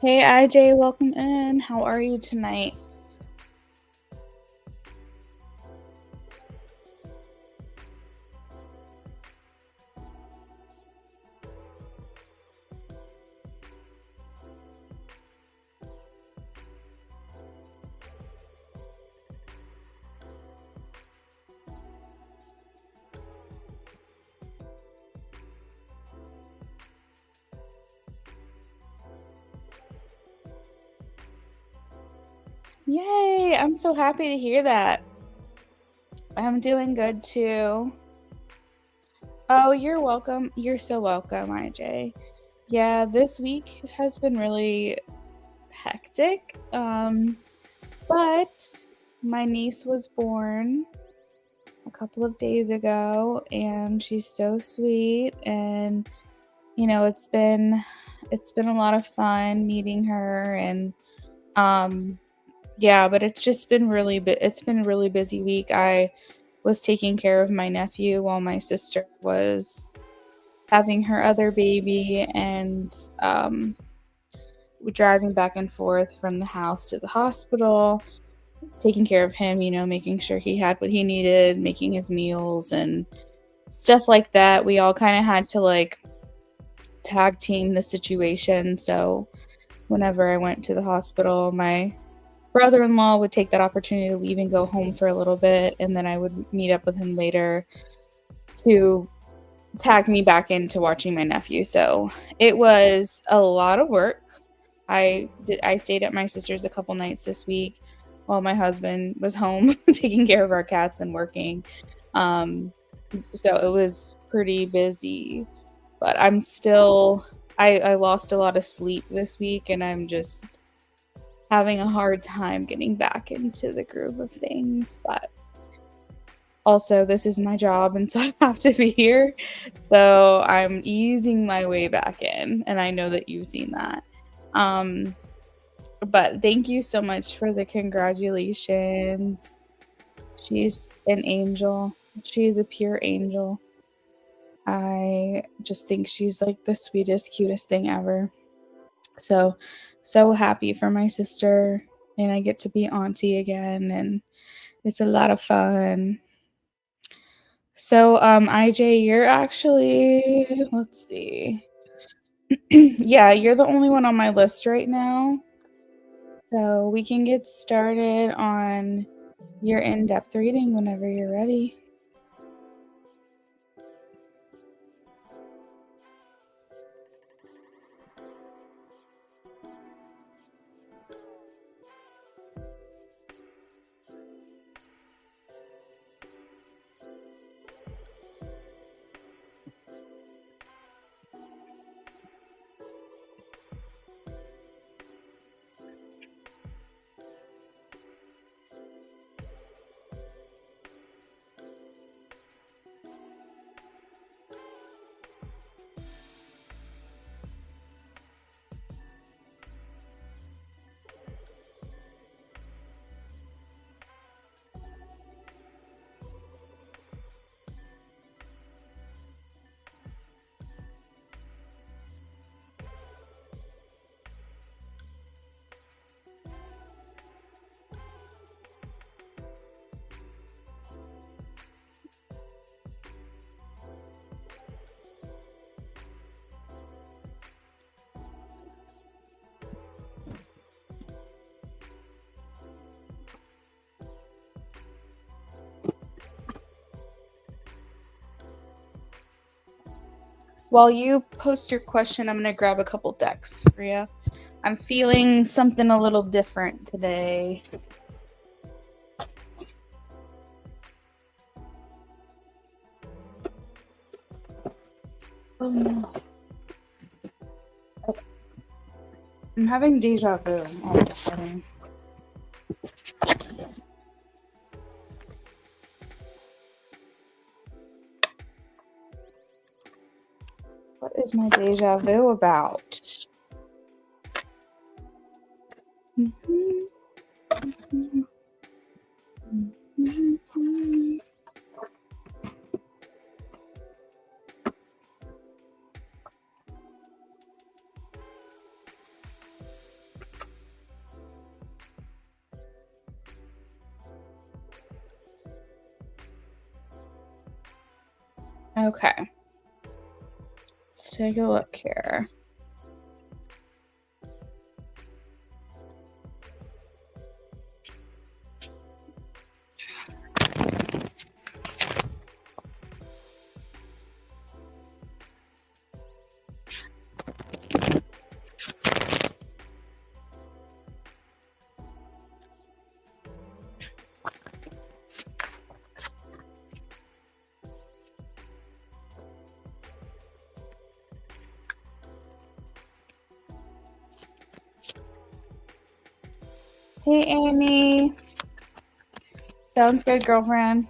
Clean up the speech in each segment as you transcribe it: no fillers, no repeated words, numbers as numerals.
Hey IJ, welcome in. How are you tonight? Yay, I'm so happy to hear that. I'm doing good too. Oh, you're welcome. You're so welcome, IJ. Yeah, this week has been really hectic. But my niece was born a couple of days ago and she's so sweet and it's been a lot of fun meeting her and um yeah, but it's been a really busy week. I was taking care of my nephew while my sister was having her other baby and driving back and forth from the house to the hospital, taking care of him, making sure he had what he needed, making his meals and stuff like that. We all kind of had to like tag team the situation. So whenever I went to the hospital, my brother-in-law would take that opportunity to leave and go home for a little bit, and then I would meet up with him later to tag me back into watching my nephew. So it was a lot of work. I stayed at my sister's a couple nights this week while my husband was home taking care of our cats and working. Um, so it was pretty busy, but I lost a lot of sleep this week and I'm just having a hard time getting back into the groove of things. But also, this is my job, and so I have to be here. So I'm easing my way back in, and I know that you've seen that. Um, but thank you so much for the congratulations. She's an angel. She's a pure angel. I just think she's like the sweetest, cutest thing ever. So, so happy for my sister, and I get to be auntie again, and it's a lot of fun. So, IJ, you're actually, let's see. Yeah, you're the only one on my list right now. So we can get started on your in-depth reading whenever you're ready. While you post your question, I'm going to grab a couple decks for you. I'm feeling something a little different today. Oh no. Okay. I'm having deja vu all of a sudden. What is my deja vu about? Okay. Let's take a look here. Hey, Amy. Sounds good, girlfriend.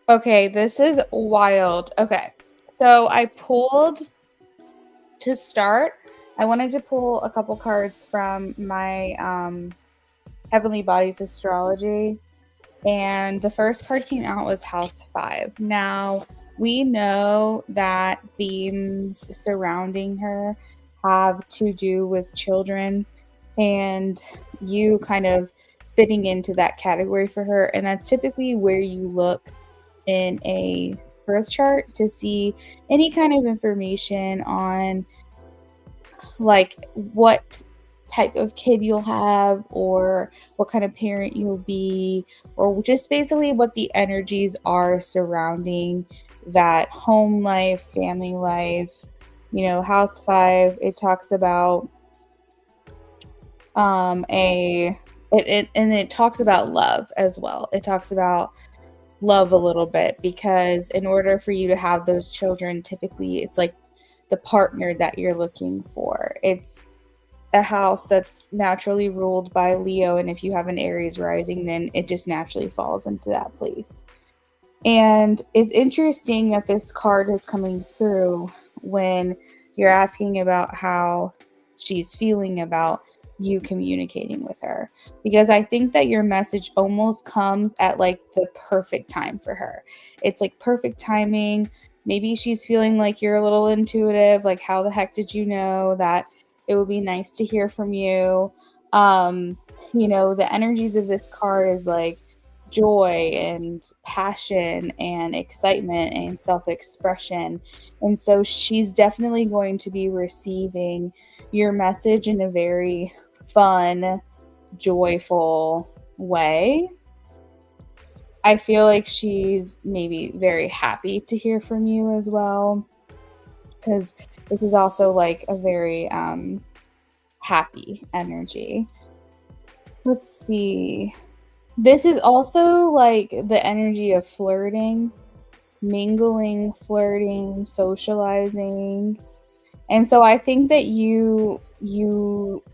Okay, this is wild. Okay. So I pulled to start. I wanted to pull a couple cards from my Heavenly Bodies astrology, and the first card came out was House 5. Now, we know that themes surrounding her have to do with children, and you kind of fitting into that category for her. And that's typically where you look in a birth chart to see any kind of information on like what type of kid you'll have or what kind of parent you'll be, or just basically what the energies are surrounding that home life, family life. House 5, it talks about and it talks about love as well. It talks about love a little bit, because in order for you to have those children, typically it's like the partner that you're looking for. It's a house that's naturally ruled by Leo, and if you have an Aries rising, then it just naturally falls into that place. And it's interesting that this card is coming through when you're asking about how she's feeling about you communicating with her, because I think that your message almost comes at like the perfect time for her. It's like perfect timing. Maybe she's feeling like you're a little intuitive, like how the heck did you know that it would be nice to hear from you? The energies of this card is like joy and passion and excitement and self-expression. And so she's definitely going to be receiving your message in a very fun, joyful way. I feel like she's maybe very happy to hear from you as well, because this is also like a very happy energy. Let's see. This is also like the energy of flirting, mingling, flirting, socializing. And so I think that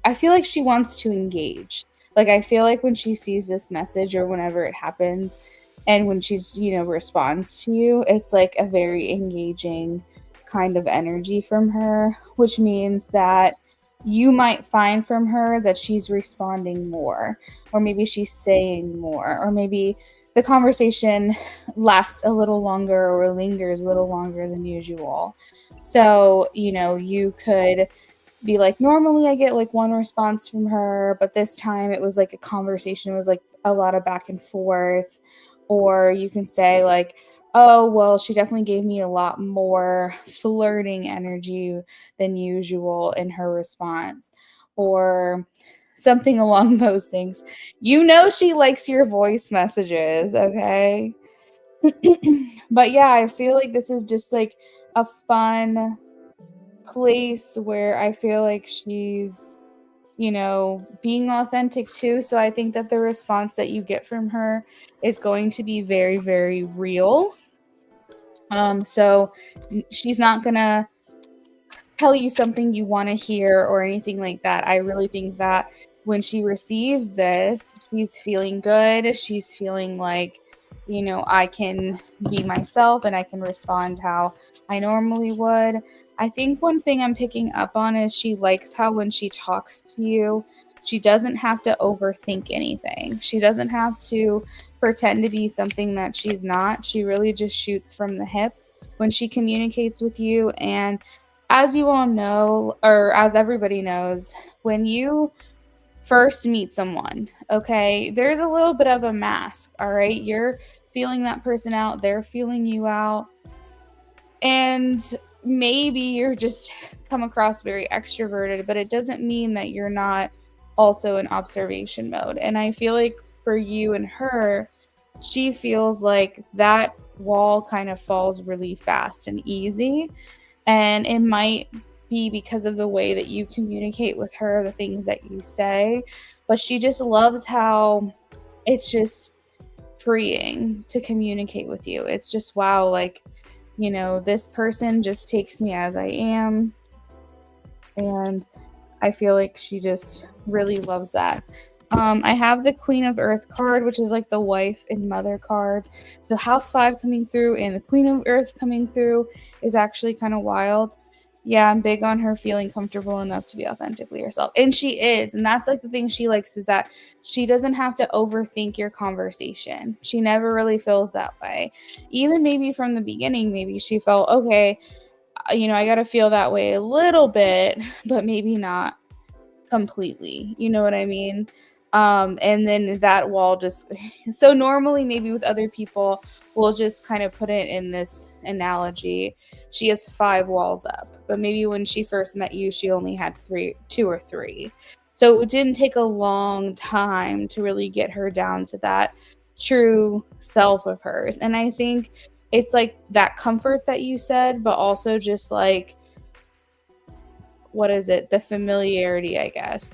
I feel like she wants to engage. Like I feel like when she sees this message or whenever it happens and when she's, responds to you, it's like a very engaging kind of energy from her, which means that you might find from her that she's responding more, or maybe she's saying more, or maybe the conversation lasts a little longer or lingers a little longer than usual. So, you could be like, normally I get like one response from her, but this time it was like a conversation. It was like a lot of back and forth. Or you can say like, Oh, well, she definitely gave me a lot more flirting energy than usual in her response, or something along those things. You know she likes your voice messages, okay? But yeah, I feel like this is just like a fun place where I feel like she's, being authentic too. So I think that the response that you get from her is going to be very, very real. So she's not gonna tell you something you want to hear or anything like that. I really think that when she receives this, she's feeling good. She's feeling like, I can be myself and I can respond how I normally would. I think one thing I'm picking up on is she likes how when she talks to you, she doesn't have to overthink anything. She doesn't have to pretend to be something that she's not. She really just shoots from the hip when she communicates with you. And as you all know, or as everybody knows, when you first meet someone, okay, there's a little bit of a mask, all right? You're feeling that person out, they're feeling you out, and maybe you're just come across very extroverted, but it doesn't mean that you're not also in observation mode. And I feel like for you and her, she feels like that wall kind of falls really fast and easy, and it might be because of the way that you communicate with her, the things that you say, but she just loves how it's just freeing to communicate with you. It's just, wow, like, this person just takes me as I am. And I feel like she just really loves that. I have the Queen of Earth card, which is like the wife and mother card. So House 5 coming through and the Queen of Earth coming through is actually kind of wild. Yeah, I'm big on her feeling comfortable enough to be authentically herself. And she is. And that's like the thing she likes, is that she doesn't have to overthink your conversation. She never really feels that way. Even maybe from the beginning, maybe she felt, okay, I got to feel that way a little bit, but maybe not completely. You know what I mean? And then that wall just so normally maybe with other people, we'll just kind of put it in this analogy. She has 5 walls up, but maybe when she first met you, she only had 2 or 3. So it didn't take a long time to really get her down to that true self of hers. And I think it's like that comfort that you said, but also just like, what is it? The familiarity, I guess.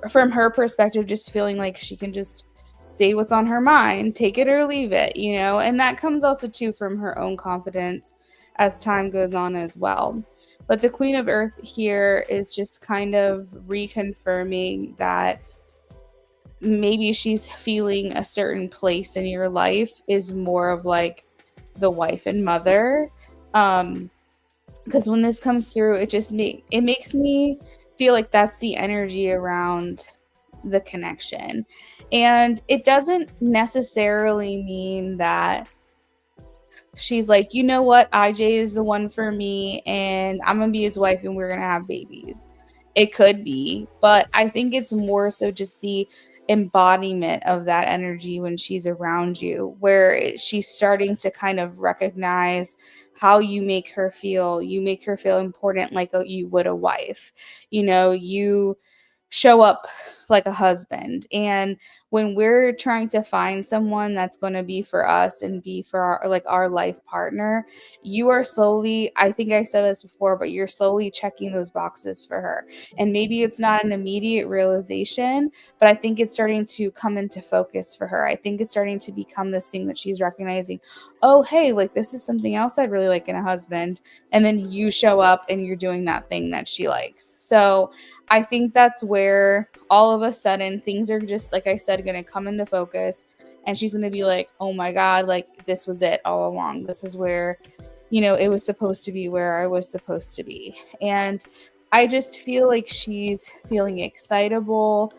From her perspective, just feeling like she can just say what's on her mind, take it or leave it, and that comes also too from her own confidence as time goes on as well. But the Queen of Earth here is just kind of reconfirming that maybe she's feeling a certain place in your life is more of like the wife and mother. Because when this comes through, it makes me feel like that's the energy around the connection. And it doesn't necessarily mean that she's like, you know what, IJ is the one for me and I'm gonna be his wife and we're gonna have babies. It could be, but I think it's more so just the embodiment of that energy when she's around you, where she's starting to kind of recognize how you make her feel. You make her feel important like you would a wife. You show up like a husband. And when we're trying to find someone that's going to be for us and be for our life partner, you are slowly, I think I said this before, but you're slowly checking those boxes for her. And maybe it's not an immediate realization, but I think it's starting to come into focus for her. I think it's starting to become this thing that she's recognizing, oh, hey, like this is something else I'd really like in a husband. And then you show up and you're doing that thing that she likes. So I think that's where all of a sudden things are just, like I said, going to come into focus. And she's going to be like, oh my God, like this was it all along. This is where, it was supposed to be, where I was supposed to be. And I just feel like she's feeling excitable.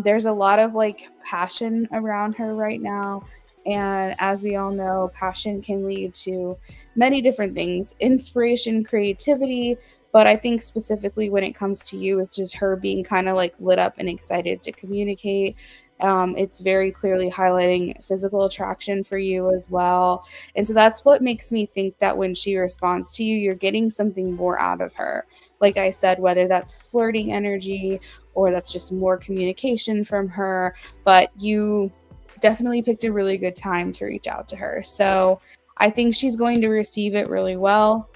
There's a lot of like passion around her right now. And as we all know, passion can lead to many different things: inspiration, creativity. But I think specifically when it comes to you, it's just her being kind of like lit up and excited to communicate It's very clearly highlighting physical attraction for you as well. And so that's what makes me think that when she responds to you, you're getting something more out of her. Like I said, whether that's flirting energy or that's just more communication from her, but you definitely picked a really good time to reach out to her. So I think she's going to receive it really well.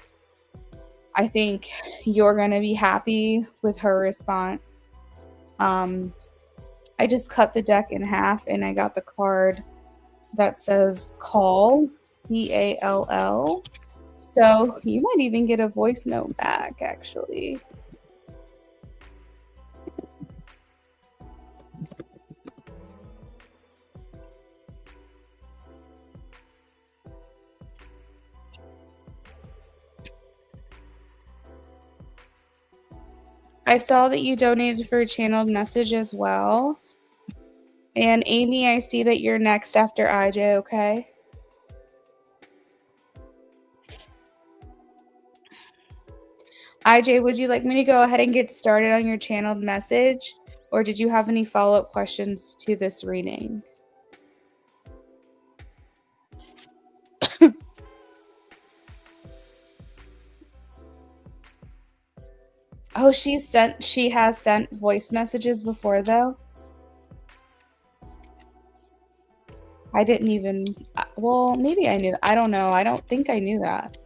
I think you're going to be happy with her response. Um, I just cut the deck in half and I got the card that says call, CALL. So you might even get a voice note back, actually. I saw that you donated for a channeled message as well. And Amy, I see that you're next after IJ, okay? IJ, would you like me to go ahead and get started on your channeled message? Or did you have any follow-up questions to this reading? Oh, she has sent voice messages before though. I didn't even, well, maybe I knew that. I don't know. I don't think I knew that.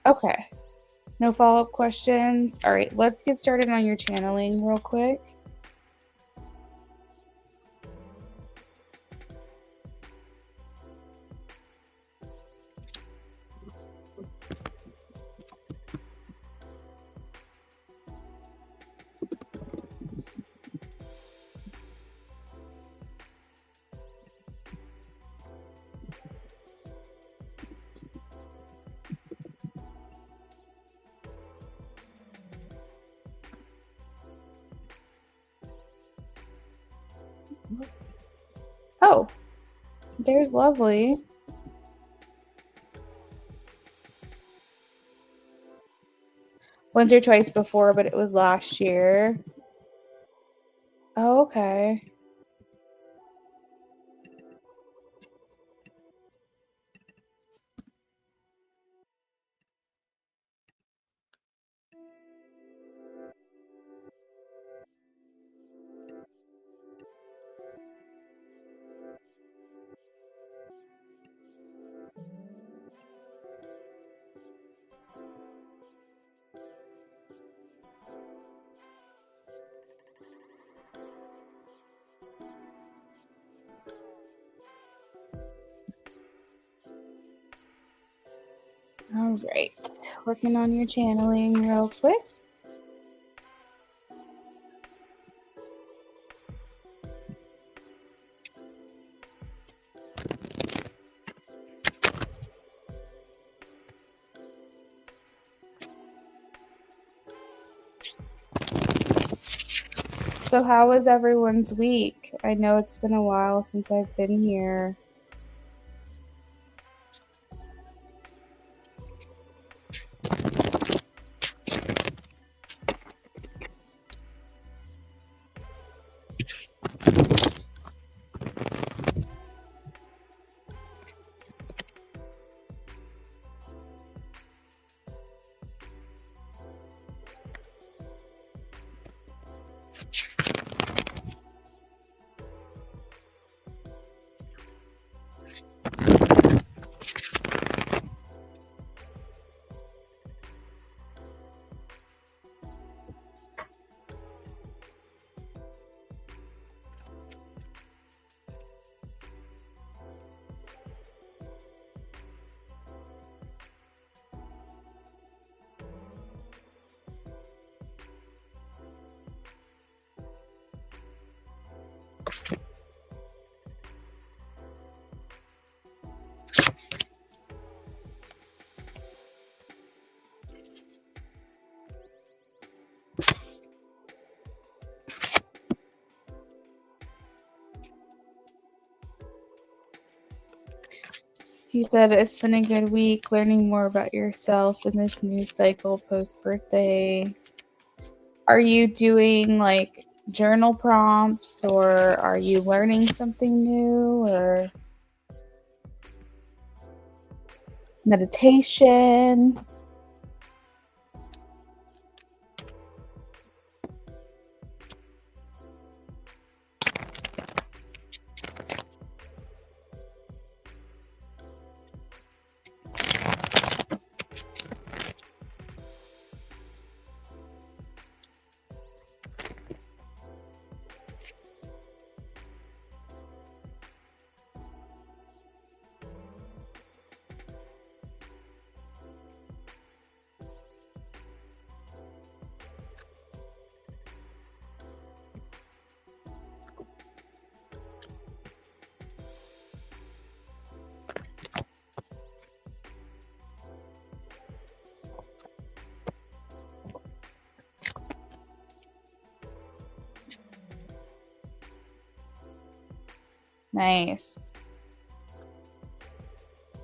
Okay. No follow-up questions. All right, let's get started on your channeling real quick. Oh, there's Lovely. Once or twice before, but it was last year. Oh, okay. All right. Working on your channeling real quick. So how was everyone's week? I know it's been a while since I've been here. You said it's been a good week learning more about yourself in this new cycle post birthday. Are you doing like journal prompts or are you learning something new or meditation? Nice.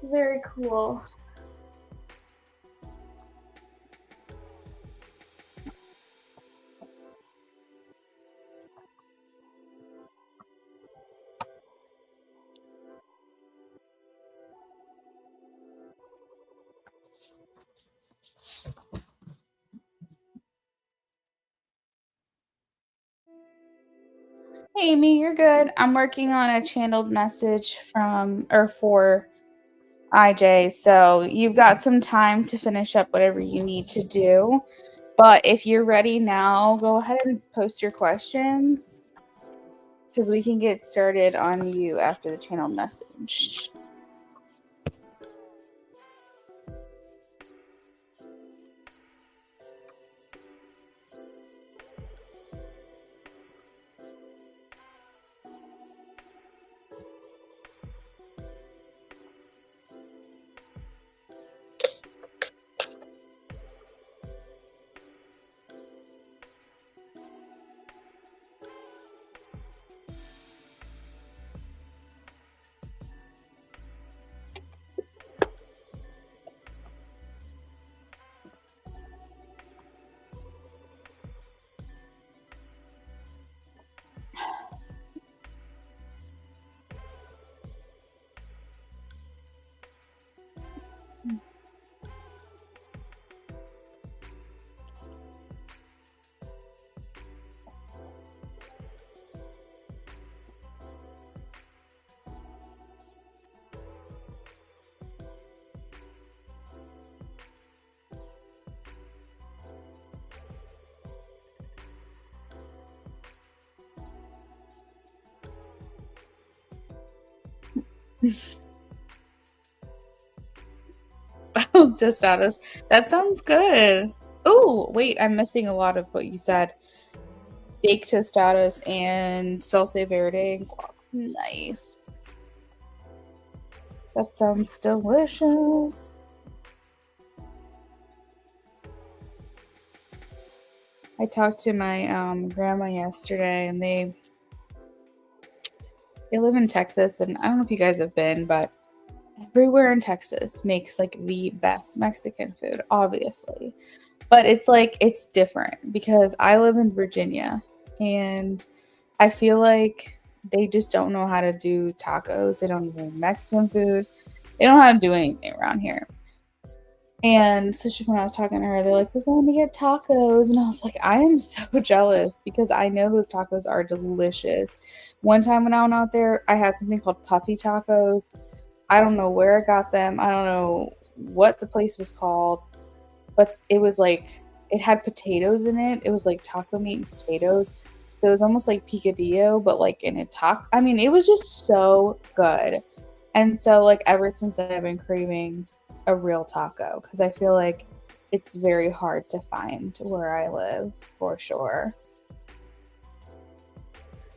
Very cool. Hey, Amy, you're good. I'm working on a channeled message for IJ, so you've got some time to finish up whatever you need to do. But if you're ready now, go ahead and post your questions because we can get started on you after the channel message. Oh, tostados. That sounds good. Oh, wait, I'm missing a lot of what you said. Steak tostados and salsa verde and guac. Nice. That sounds delicious. I talked to my grandma yesterday, and they live in Texas, and I don't know if you guys have been, but everywhere in Texas makes like the best Mexican food, obviously. But it's like it's different because I live in Virginia, and I feel like they just don't know how to do tacos. They don't do Mexican food. They don't know how to do anything around here. And so when I was talking to her, they're like, "We're going to get tacos," and I was like, "I am so jealous because I know those tacos are delicious." One time when I went out there, I had something called puffy tacos. I don't know where I got them. I don't know what the place was called, but it was like it had potatoes in it. It was like taco meat and potatoes. So it was almost like picadillo, but like in a taco. I mean, it was just so good. And so like ever since then, I've been craving a real taco because I feel like it's very hard to find where I live for sure.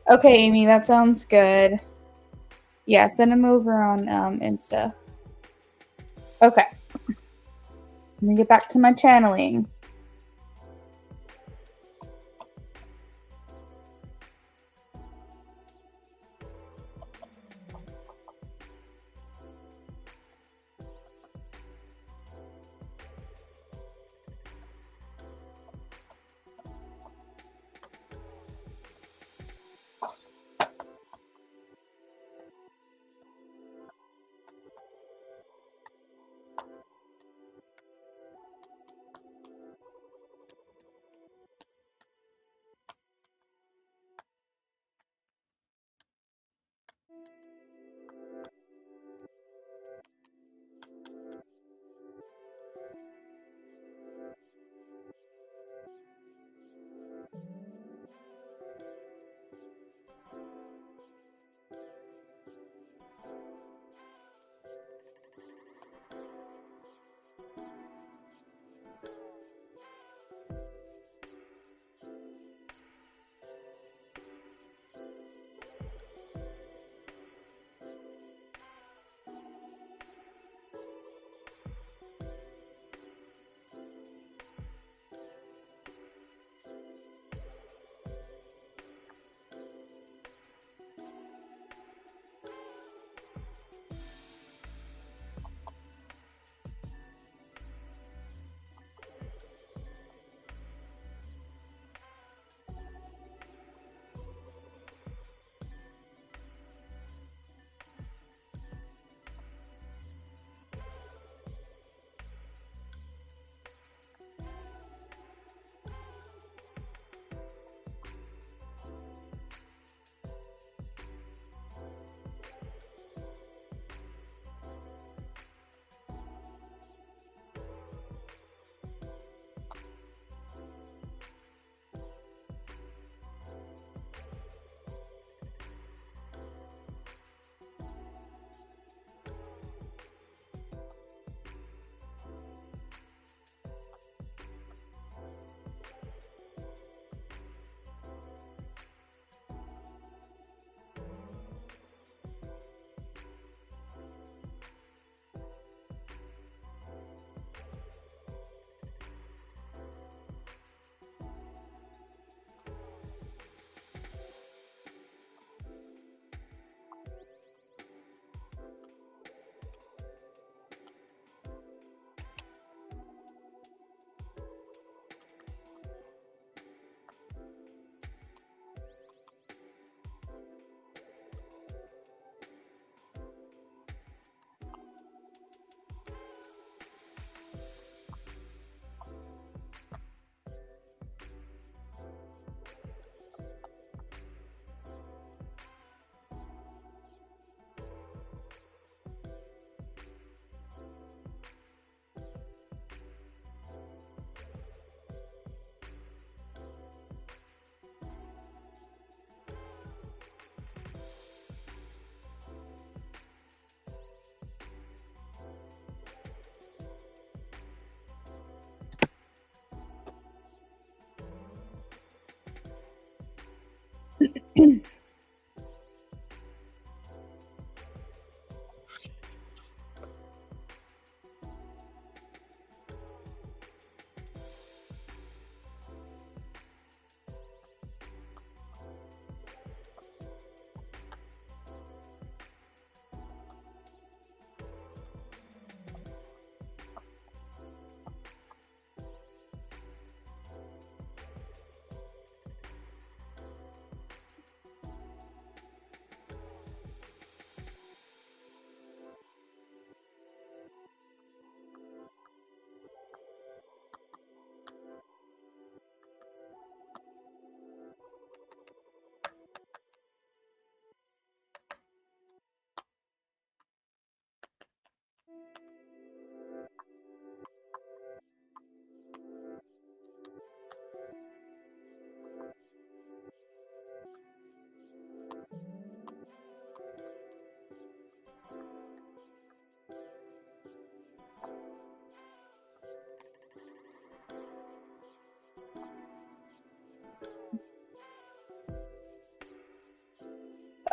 Okay, Amy, that sounds good. Yeah, send them over on Insta. Okay, let me get back to my channeling.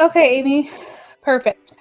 Okay, Amy. Perfect.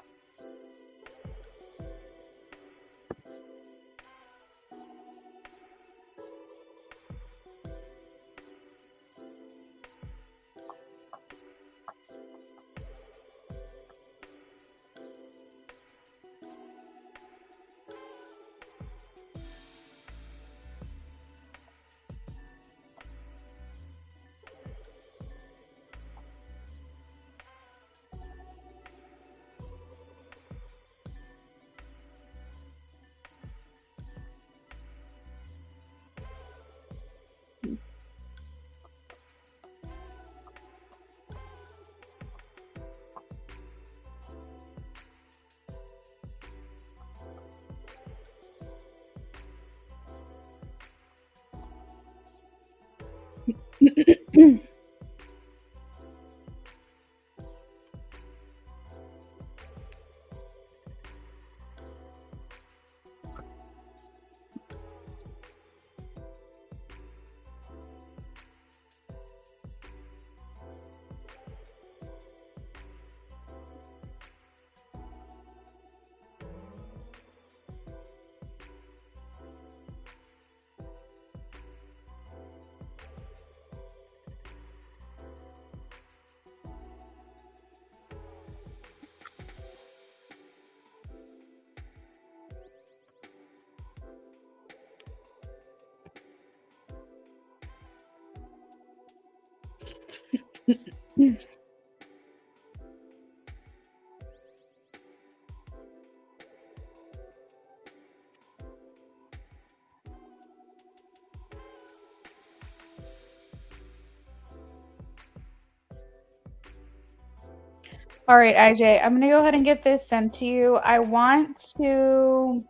All right, IJ, I'm going to go ahead and get this sent to you. I want to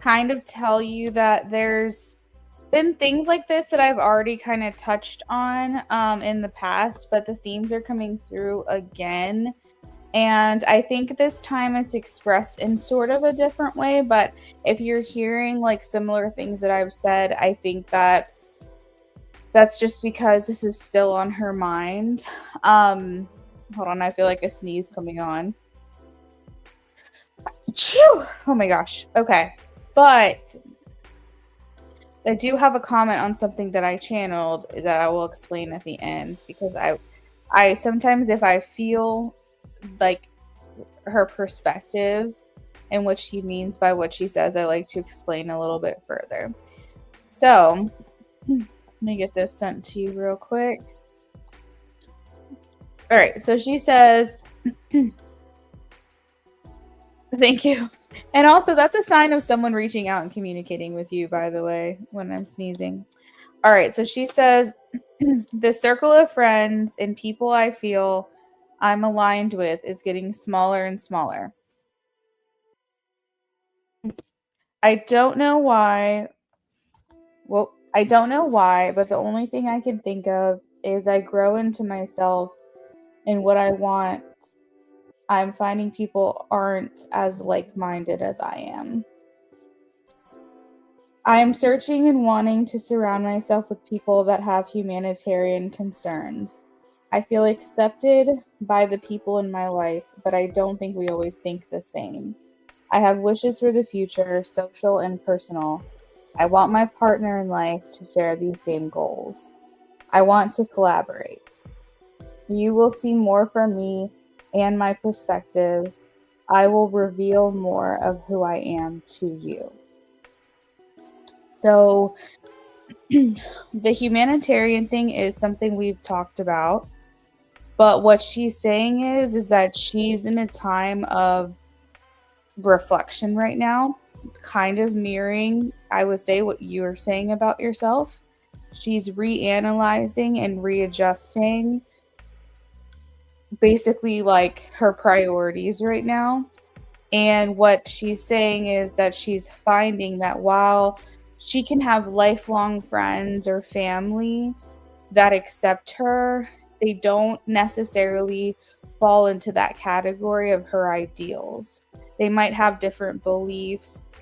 kind of tell you that there's been things like this that I've already kind of touched on in the past, but the themes are coming through again. And I think this time it's expressed in sort of a different way. But if you're hearing like similar things that I've said, I think that that's just because this is still on her mind. Hold on, I feel like a sneeze coming on. Achoo! Oh my gosh. Okay. But I do have a comment on something that I channeled that I will explain at the end, because I sometimes, if I feel like her perspective and what she means by what she says, I like to explain a little bit further. So let me get this sent to you real quick. All right, so she says, thank you. And also, that's a sign of someone reaching out and communicating with you, by the way, when I'm sneezing. All right, so she says, the circle of friends and people I feel I'm aligned with is getting smaller and smaller. I don't know why. Well, I don't know why, but the only thing I can think of is I grow into myself and what I want. I'm finding people aren't as like-minded as I am. I am searching and wanting to surround myself with people that have humanitarian concerns. I feel accepted by the people in my life, but I don't think we always think the same. I have wishes for the future, social and personal. I want my partner in life to share these same goals. I want to collaborate. You will see more from me and my perspective. I will reveal more of who I am to you. So, the humanitarian thing is something we've talked about, but what she's saying is that she's in a time of reflection right now, kind of mirroring, I would say, what you're saying about yourself. She's reanalyzing and readjusting basically like her priorities right now. And what she's saying is that she's finding that while she can have lifelong friends or family that accept her, they don't necessarily fall into that category of her ideals. They might have different beliefs.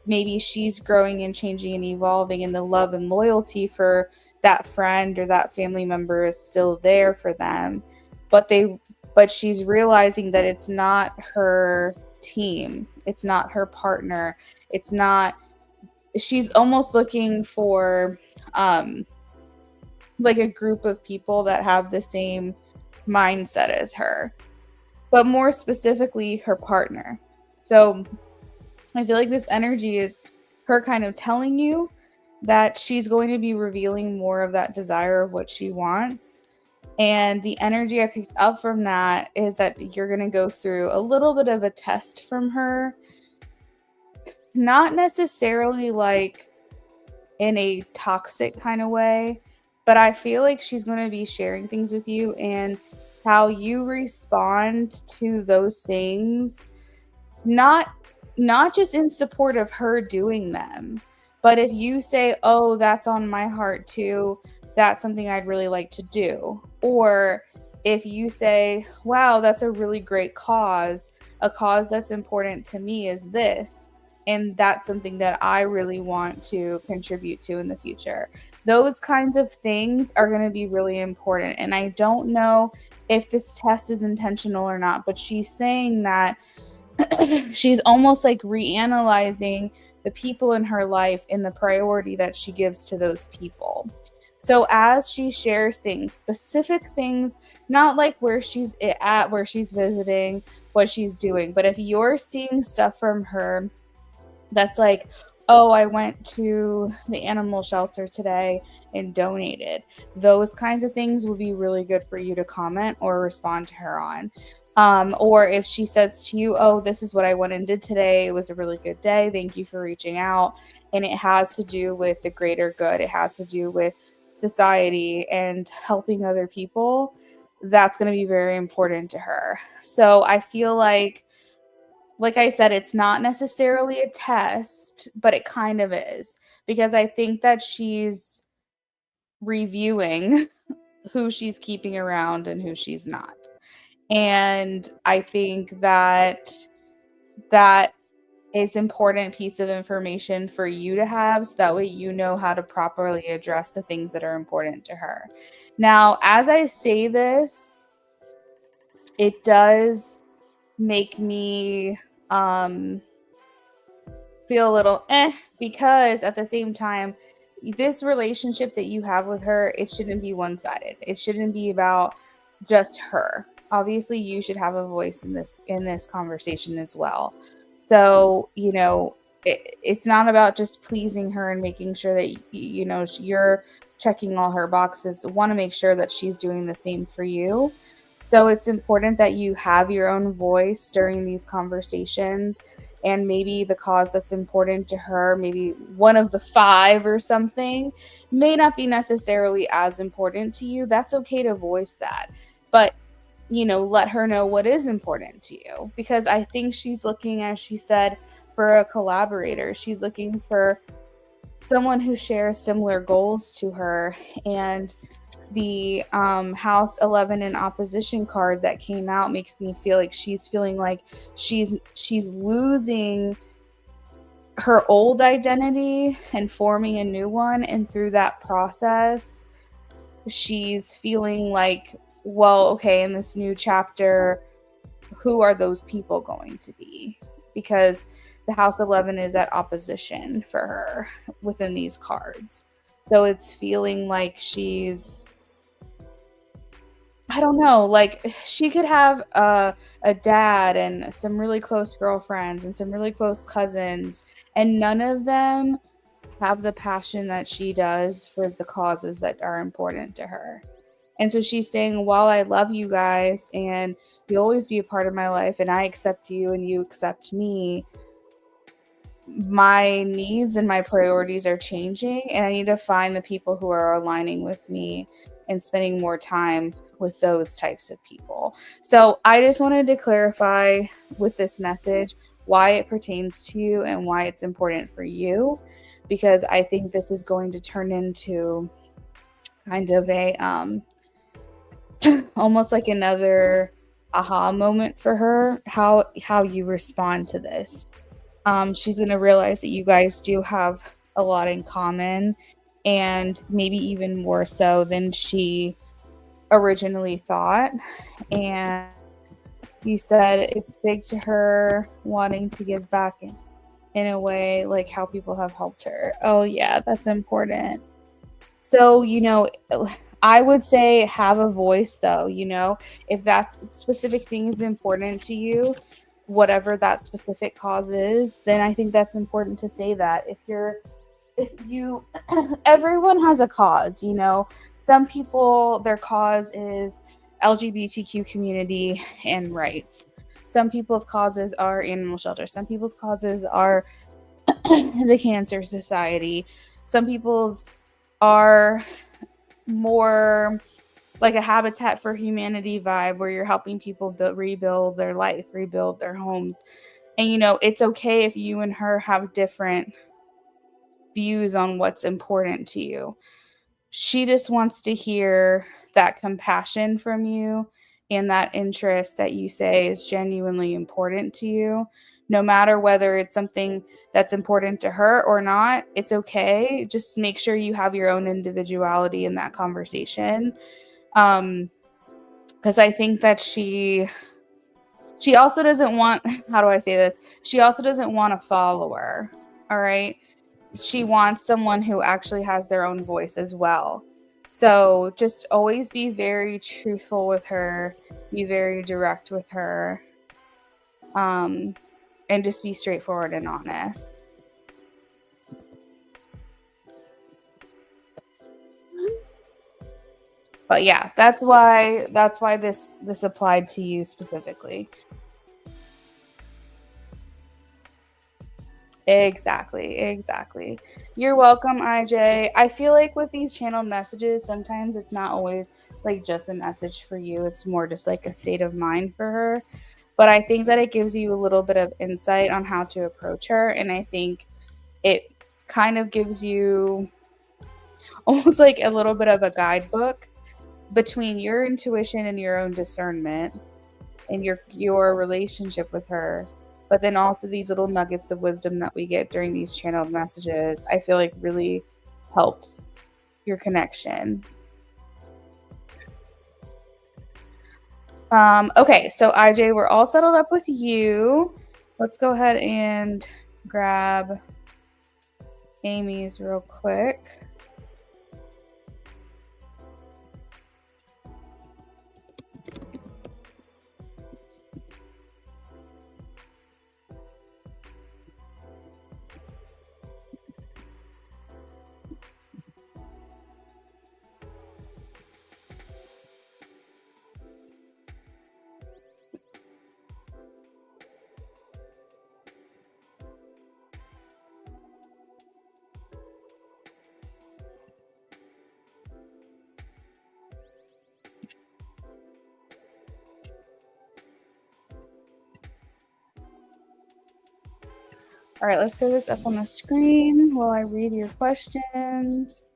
Maybe she's growing and changing and evolving, and the love and loyalty for that friend or that family member is still there for them. But they but she's realizing that it's not her team, it's not her partner, it's not, she's almost looking for like a group of people that have the same mindset as her, but more specifically her partner. So I feel like this energy is her kind of telling you that she's going to be revealing more of that desire of what she wants. And the energy I picked up from that is that you're going to go through a little bit of a test from her. Not necessarily like in a toxic kind of way, but I feel like she's going to be sharing things with you, and how you respond to those things, not just in support of her doing them, but if you say, oh, that's on my heart too, that's something I'd really like to do. Or if you say, wow, that's a really great cause, a cause that's important to me is this, and that's something that I really want to contribute to in the future. Those kinds of things are going to be really important. And I don't know if this test is intentional or not, but she's saying that she's almost like reanalyzing the people in her life and the priority that she gives to those people. So as she shares things, specific things, not like where she's at, where she's visiting, what she's doing, but if you're seeing stuff from her that's like, oh, I went to the animal shelter today and donated, those kinds of things would be really good for you to comment or respond to her on. Or if she says to you, oh, this is what I went and did today, it was a really good day, thank you for reaching out, and it has to do with the greater good, it has to do with society and helping other people, that's going to be very important to her. So I feel like I said, it's not necessarily a test, but it kind of is, because I think that she's reviewing who she's keeping around and who she's not. And I think that that is important piece of information for you to have, so that way you know how to properly address the things that are important to her. Now, as I say this, it does make me feel a little because at the same time, this relationship that you have with her, it shouldn't be one-sided. It shouldn't be about just her. Obviously, you should have a voice in this conversation as well. So, it's not about just pleasing her and making sure that you're checking all her boxes. Want to make sure that she's doing the same for you. So it's important that you have your own voice during these conversations, and maybe the cause that's important to her, maybe one of the 5 or something, may not be necessarily as important to you. That's okay to voice that. But, let her know what is important to you, because I think she's looking, as she said, for a collaborator. She's looking for someone who shares similar goals to her. And the House 11 in opposition card that came out makes me feel like she's feeling like she's losing her old identity and forming a new one, and through that process she's feeling like, well, okay, in this new chapter, who are those people going to be? Because the House 11 is at opposition for her within these cards. So it's feeling like she's, I don't know, like she could have a dad and some really close girlfriends and some really close cousins, and none of them have the passion that she does for the causes that are important to her. And so she's saying, while I love you guys and you'll always be a part of my life and I accept you and you accept me, my needs and my priorities are changing, and I need to find the people who are aligning with me and spending more time with those types of people. So I just wanted to clarify with this message why it pertains to you and why it's important for you, because I think this is going to turn into kind of a almost like another aha moment for her, how you respond to this. She's going to realize that you guys do have a lot in common, and maybe even more so than she originally thought. And You said it's big to her wanting to give back in a way like how people have helped her. Oh, yeah, that's important. So, I would say have a voice though, if that specific thing is important to you, whatever that specific cause is, then I think that's important to say that. If you everyone has a cause, some people their cause is LGBTQ community and rights. Some people's causes are animal shelter. Some people's causes are the Cancer Society. Some people's are more like a Habitat for Humanity vibe where you're helping people rebuild their life, rebuild their homes. And it's okay if you and her have different views on what's important to you. She just wants to hear that compassion from you and that interest that you say is genuinely important to you. No matter whether it's something that's important to her or not, it's okay. Just make sure you have your own individuality in that conversation. Because I think that she also doesn't want, how do I say this? She also doesn't want a follower. All right. She wants someone who actually has their own voice as well. So just always be very truthful with her, be very direct with her, and just be straightforward and honest. But yeah, that's why this applied to you specifically. Exactly. You're welcome, IJ. I feel like with these channeled messages, sometimes it's not always like just a message for you. It's more just like a state of mind for her. But I think that it gives you a little bit of insight on how to approach her. And I think it kind of gives you almost like a little bit of a guidebook between your intuition and your own discernment and your relationship with her, but then also these little nuggets of wisdom that we get during these channeled messages, I feel like really helps your connection. Okay, so IJ, we're all settled up with you. Let's go ahead and grab Amy's real quick. All right, let's set this up on the screen while I read your questions.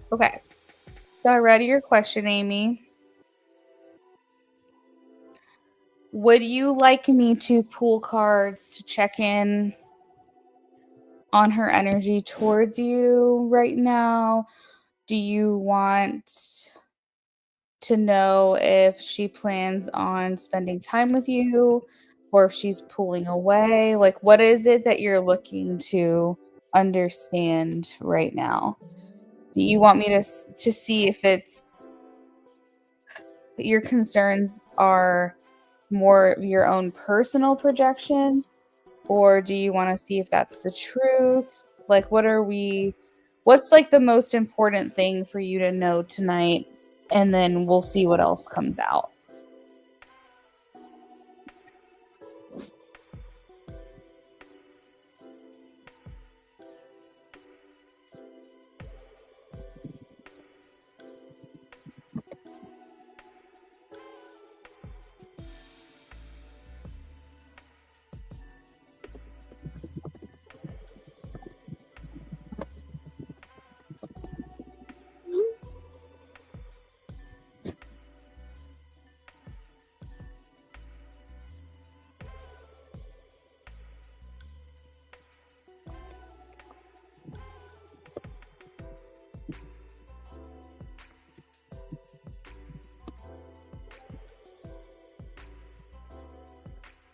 Okay, so I read your question, Amy. Would you like me to pull cards to check in on her energy towards you right now? Do you want to know if she plans on spending time with you or if she's pulling away? Like, what is it that you're looking to understand right now? Do you want me to see if it's your concerns are more of your own personal projection, or do you want to see if that's the truth? Like, what's like the most important thing for you to know tonight? And then we'll see what else comes out.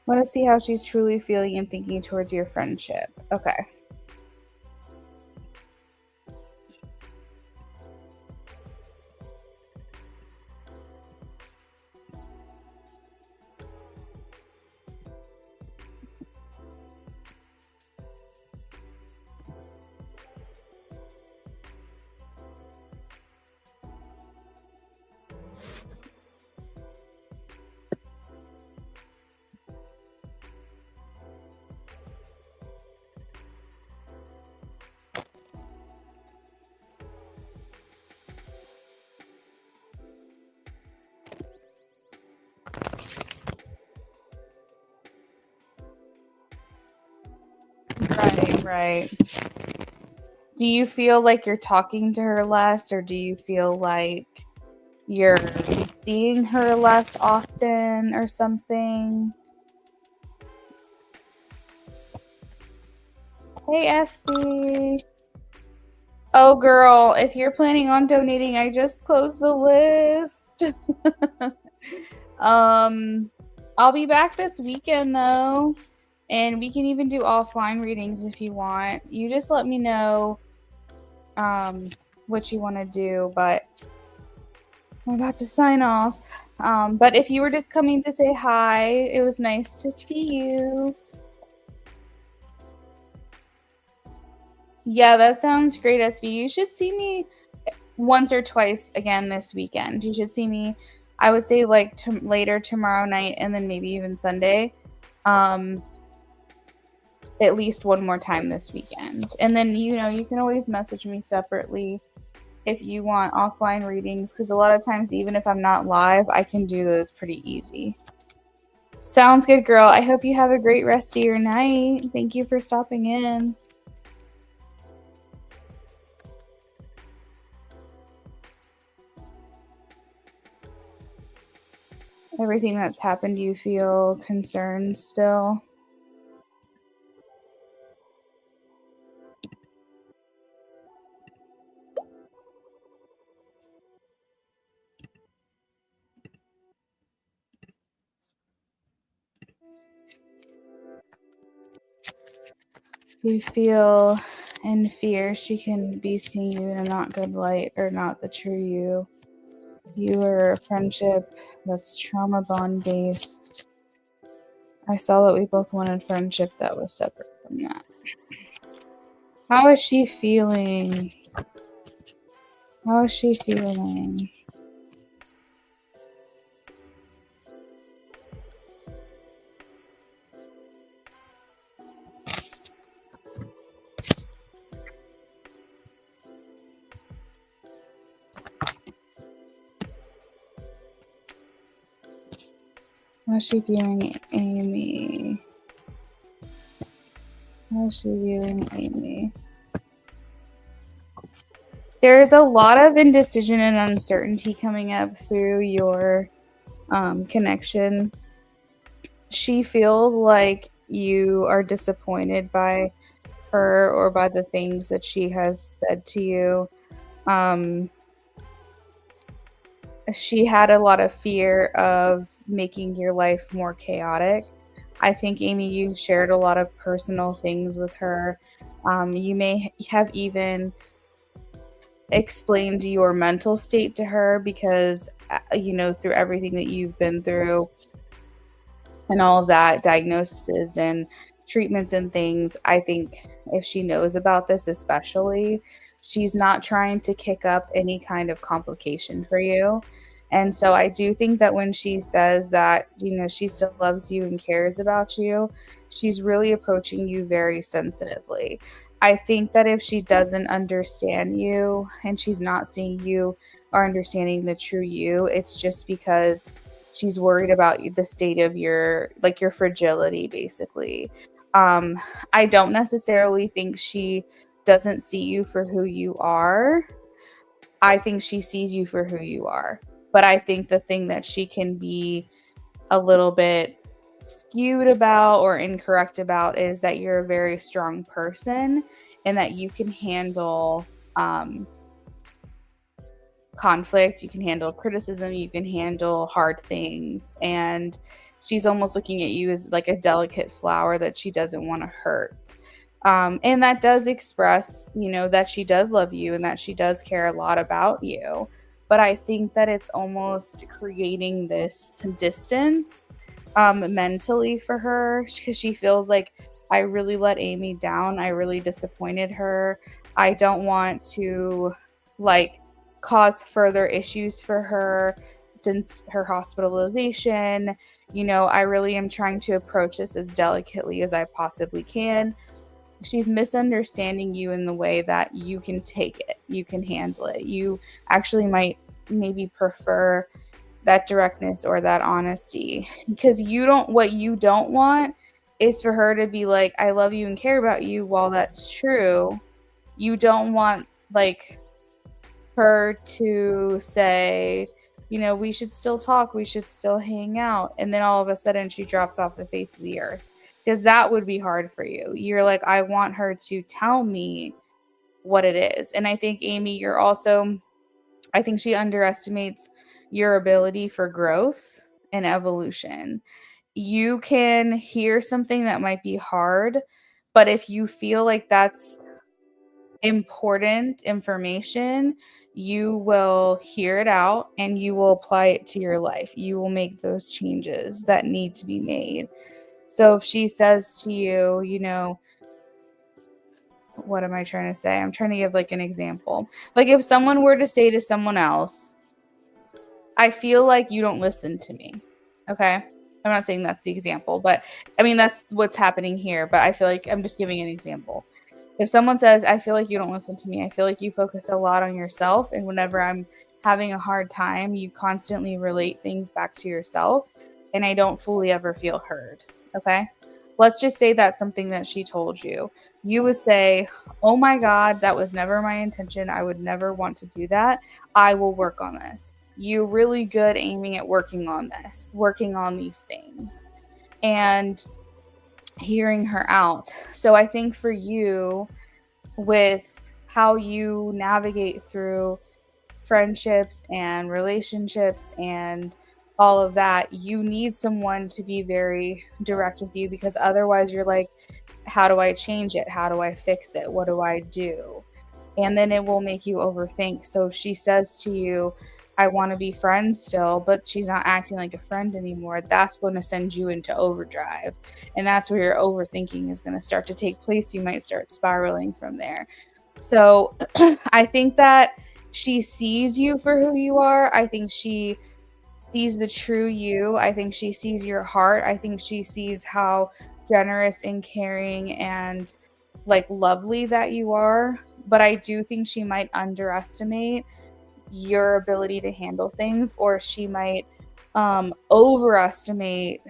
Want to see how she's truly feeling and thinking towards your friendship. Okay. Right. Do you feel like you're talking to her less, or do you feel like you're seeing her less often or something? Hey, SB. Oh, girl, if you're planning on donating, I just closed the list. I'll be back this weekend, though. And we can even do offline readings if you want. You just let me know what you want to do, but I'm about to sign off. But if you were just coming to say hi, it was nice to see you. Yeah, that sounds great, SB. You should see me once or twice again this weekend. You should see me, I would say, like later tomorrow night and then maybe even Sunday. At least one more time this weekend. And then, you can always message me separately if you want offline readings, because a lot of times, even if I'm not live, I can do those pretty easy. Sounds good, girl. I hope you have a great rest of your night. Thank you for stopping in. Everything that's happened, you feel concerned still? You feel in fear she can be seeing you in a not good light or not the true you. You are a friendship that's trauma bond based. I saw that we both wanted friendship that was separate from that. How is she feeling? How is she feeling? How's she viewing Amy? How's she viewing Amy? There's a lot of indecision and uncertainty coming up through your connection. She feels like you are disappointed by her or by the things that she has said to you. She had a lot of fear of making your life more chaotic. I think, Amy, you shared a lot of personal things with her. You may have even explained your mental state to her because, through everything that you've been through and all of that, diagnoses and treatments and things, I think if she knows about this, especially, she's not trying to kick up any kind of complication for you. And so I do think that when she says that, she still loves you and cares about you, she's really approaching you very sensitively. I think that if she doesn't understand you and she's not seeing you or understanding the true you, it's just because she's worried about the state of your fragility, basically. um I don't necessarily think she doesn't see you for who you are. I think she sees you for who you are, but I think the thing that she can be a little bit skewed about or incorrect about is that you're a very strong person and that you can handle um conflict, you can handle criticism, you can handle hard things. And she's almost looking at you as like a delicate flower that she doesn't want to hurt. And that does express, that she does love you and that she does care a lot about you. But I think that it's almost creating this distance mentally for her because she feels like, I really let Amy down. I really disappointed her. I don't want to, like, cause further issues for her since her hospitalization. I really am trying to approach this as delicately as I possibly can. She's misunderstanding you in the way that you can take it, you can handle it. You actually might maybe prefer that directness or that honesty because what you don't want is for her to be like, I love you and care about you. While that's true, you don't want, like, her to say, we should still talk, we should still hang out, and then all of a sudden she drops off the face of the earth, because that would be hard for you. You're like, I want her to tell me what it is. And I think, Amy, I think she underestimates your ability for growth and evolution. You can hear something that might be hard, but if you feel like that's important information, you will hear it out and you will apply it to your life. You will make those changes that need to be made. So if she says to you, what am I trying to say? I'm trying to give like an example. Like if someone were to say to someone else, I feel like you don't listen to me. Okay. I'm not saying that's the example, but I mean, that's what's happening here. But I feel like I'm just giving an example. If someone says, I feel like you don't listen to me, I feel like you focus a lot on yourself. And whenever I'm having a hard time, you constantly relate things back to yourself. And I don't fully ever feel heard. Okay. Let's just say that's something that she told you. You would say, oh my God, that was never my intention. I would never want to do that. I will work on this. You're really good aiming at working on this, working on these things. And hearing her out. So I think for you, with how you navigate through friendships and relationships and all of that, you need someone to be very direct with you, because otherwise you're like, how do I change it? How do I fix it? What do I do? And then it will make you overthink. So if she says to you, I want to be friends still, but she's not acting like a friend anymore, that's going to send you into overdrive. And that's where your overthinking is going to start to take place. You might start spiraling from there. So I think that she sees you for who you are. I think she sees the true you. I think she sees your heart. I think she sees how generous and caring and like lovely that you are. But I do think she might underestimate your ability to handle things, or she might overestimate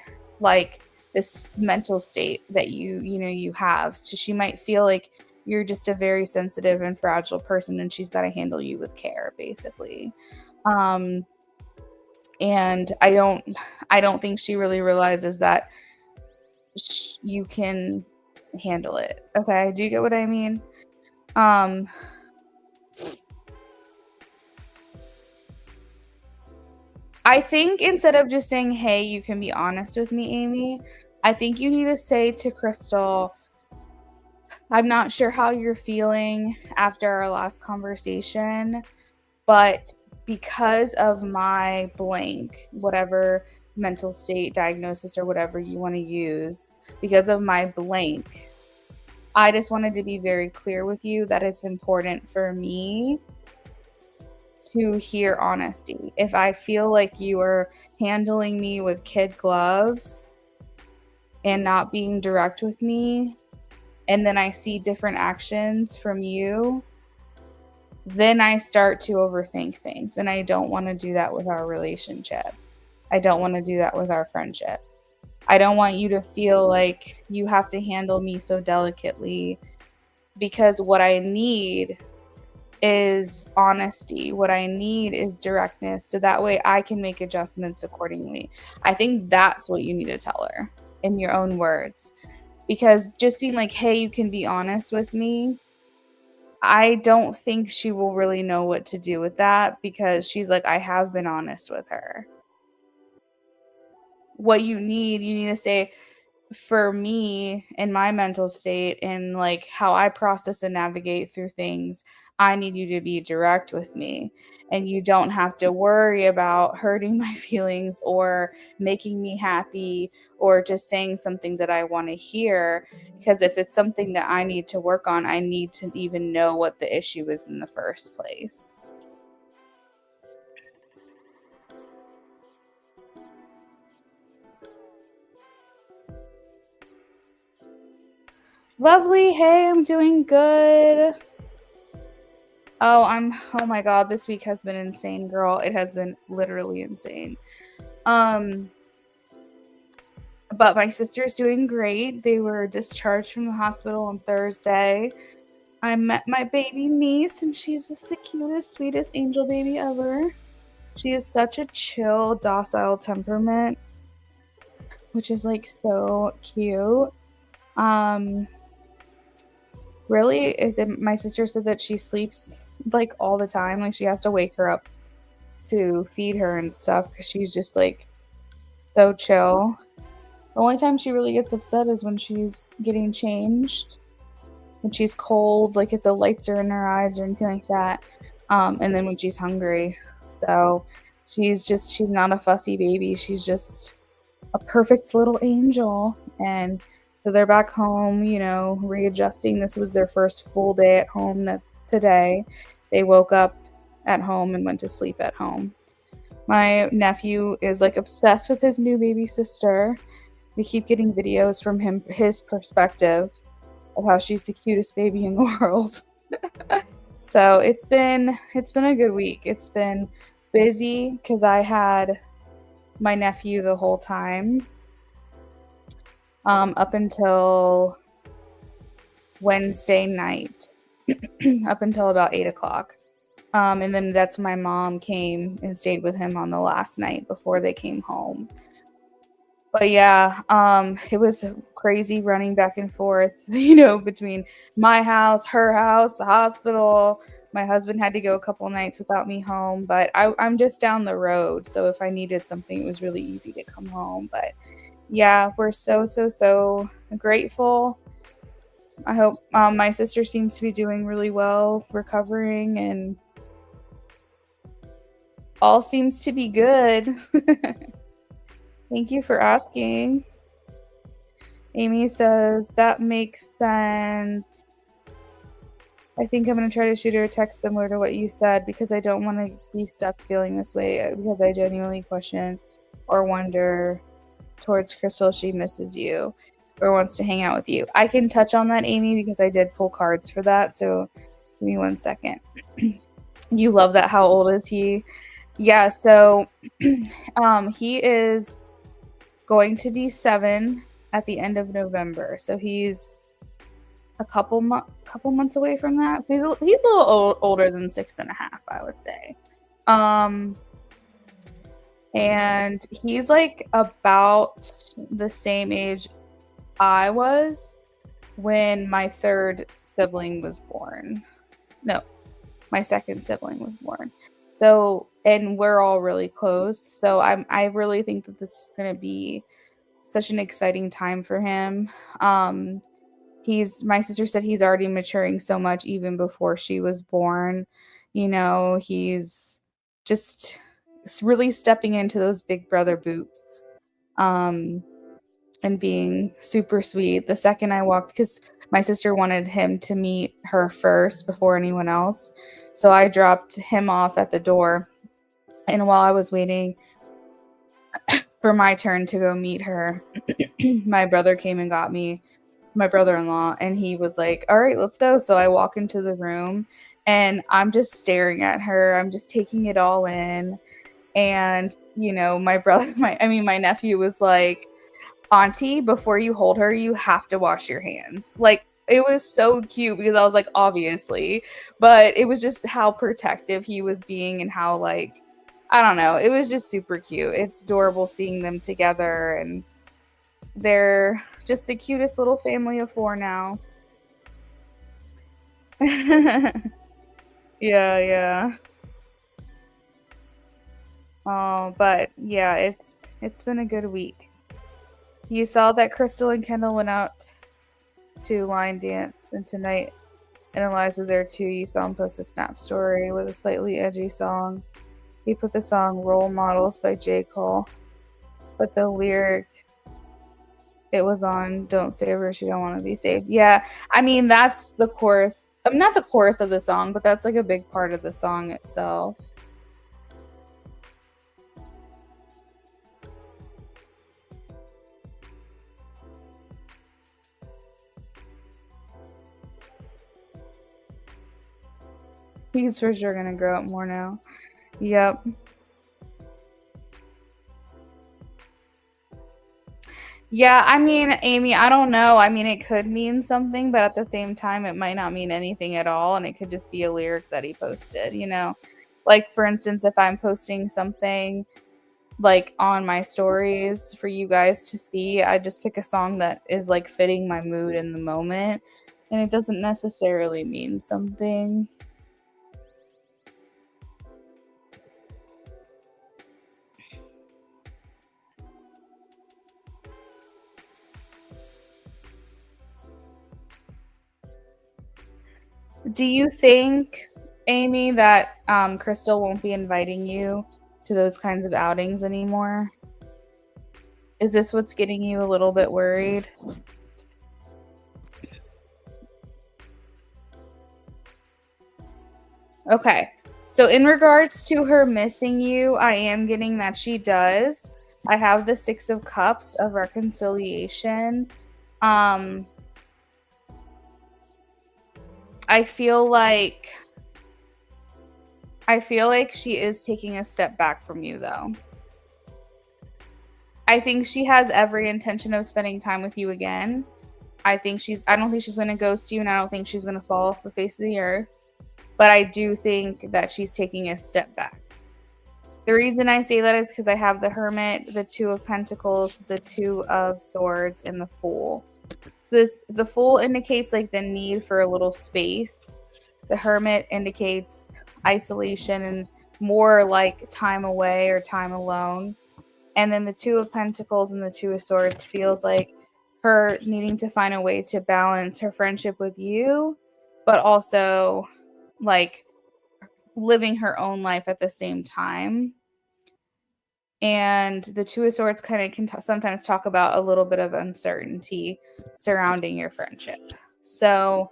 like this mental state that you have. So she might feel like you're just a very sensitive and fragile person and she's got to handle you with care, basically. um and I don't think she really realizes that you can handle it. Okay, do you get what I mean? um I think instead of just saying, hey, you can be honest with me, Amy, I think you need to say to Crystal, I'm not sure how you're feeling after our last conversation, but because of my blank, whatever mental state diagnosis or whatever you want to use, because of my blank, I just wanted to be very clear with you that it's important for me to hear honesty. If I feel like you are handling me with kid gloves and not being direct with me, and then I see different actions from you, then I start to overthink things. And I don't want to do that with our relationship. I don't want to do that with our friendship. I don't want you to feel like you have to handle me so delicately, because what I need is honesty. What I need is directness, so that way I can make adjustments accordingly. I think that's what you need to tell her in your own words. Because just being like, hey, you can be honest with me, I don't think she will really know what to do with that, because she's like, I have been honest with her. What you need to say, for me in my mental state and like how I process and navigate through things, I need you to be direct with me. And you don't have to worry about hurting my feelings or making me happy or just saying something that I want to hear. Because if it's something that I need to work on, I need to even know what the issue is in the first place. Lovely. Hey, I'm doing good. Oh my god, this week has been insane, girl. It has been literally insane. Um, but my sister's doing great. They were discharged from the hospital on Thursday. I met my baby niece, and she's just the cutest, sweetest angel baby ever. She is such a chill, docile temperament, which is like so cute. Um, my sister said that she sleeps like all the time. Like she has to wake her up to feed her and stuff, because she's just like so chill. The only time she really gets upset is when she's getting changed, when she's cold, like if the lights are in her eyes or anything like that. And then when she's hungry. So she's not a fussy baby. She's just a perfect little angel. And so they're back home, readjusting. This was their first full day at home today. They woke up at home and went to sleep at home. My nephew is like obsessed with his new baby sister. We keep getting videos from his perspective of how she's the cutest baby in the world. So it's been a good week. It's been busy because I had my nephew the whole time, up until Wednesday night, up until about 8 o'clock. And then that's when my mom came and stayed with him on the last night before they came home. But yeah, it was crazy running back and forth, between my house, her house, the hospital. My husband had to go a couple nights without me home, but I'm just down the road. So if I needed something, it was really easy to come home. But yeah, we're so, so, so grateful. I hope my sister seems to be doing really well, recovering, and all seems to be good. Thank you for asking. Amy says, that makes sense. I think I'm going to try to shoot her a text similar to what you said, because I don't want to be stuck feeling this way, because I genuinely question or wonder towards Crystal if she misses you or wants to hang out with you. I can touch on that, Amy, because I did pull cards for that. So give me 1 second. You love that. How old is he? Yeah, so he is going to be 7 at the end of November. So he's a couple months away from that. So he's a little older than 6.5, I would say. And he's like about the same age I was when my third sibling was born. No, my second sibling was born. So, and we're all really close. So I really think that this is going to be such an exciting time for him. my sister said he's already maturing so much even before she was born. He's just really stepping into those big brother boots. Um, and being super sweet. The second I walked, because my sister wanted him to meet her first before anyone else. So I dropped him off at the door. And while I was waiting for my turn to go meet her, my brother came and got me, my brother-in-law, and he was like, all right, let's go. So I walk into the room and I'm just staring at her. I'm just taking it all in. And, my brother, my nephew was like, Auntie, before you hold her, you have to wash your hands. Like, it was so cute because I was like, obviously, but it was just how protective he was being and how, like, I don't know. It was just super cute. It's adorable seeing them together, and they're just the cutest little family of 4 now. Yeah, yeah. Oh, but yeah, it's been a good week. You saw that Crystal and Kendall went out to line dance, and tonight and Elias was there too. You saw him post a snap story with a slightly edgy song. He put the song Role Models by J. Cole, but the lyric it was on Don't Save Her, She Don't Want to Be Saved. Yeah, I mean, that's the chorus. I mean, not the chorus of the song, but that's like a big part of the song itself. He's for sure gonna grow up more now. Yep. Yeah, I mean, Amy, I don't know. I mean, it could mean something, but at the same time, it might not mean anything at all. And it could just be a lyric that he posted. Like, for instance, if I'm posting something like on my stories for you guys to see, I just pick a song that is like fitting my mood in the moment. And it doesn't necessarily mean something. Do you think, Amy, that Crystal won't be inviting you to those kinds of outings anymore? Is this what's getting you a little bit worried? Okay. So in regards to her missing you, I am getting that she does. I have the 6 of Cups of reconciliation. Um I feel like she is taking a step back from you though. I think she has every intention of spending time with you again. I don't think she's going to ghost you, and I don't think she's going to fall off the face of the earth. But I do think that she's taking a step back. The reason I say that is because I have the Hermit, the 2 of Pentacles, the 2 of Swords, and the Fool. So the Fool indicates like the need for a little space. The Hermit indicates isolation and more like time away or time alone. And then the 2 of Pentacles and the 2 of Swords feels like her needing to find a way to balance her friendship with you, but also like living her own life at the same time. And the 2 of Swords kind of can sometimes talk about a little bit of uncertainty surrounding your friendship. So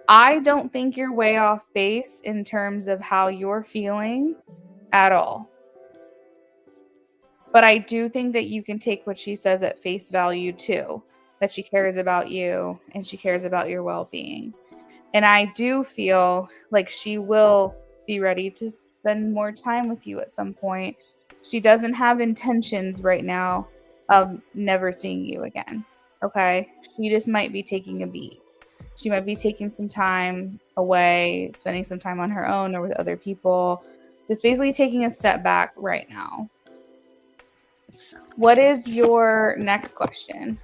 I don't think you're way off base in terms of how you're feeling at all. But I do think that you can take what she says at face value too, that she cares about you and she cares about your well-being. And I do feel like she will be ready to spend more time with you at some point. She doesn't have intentions right now of never seeing you again. Okay? She just might be taking a beat. She might be taking some time away, spending some time on her own or with other people, just basically taking a step back right now. What is your next question?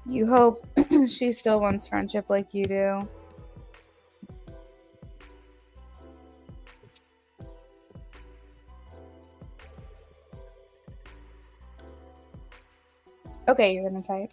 You hope she still wants friendship like you do. Okay, you're gonna type.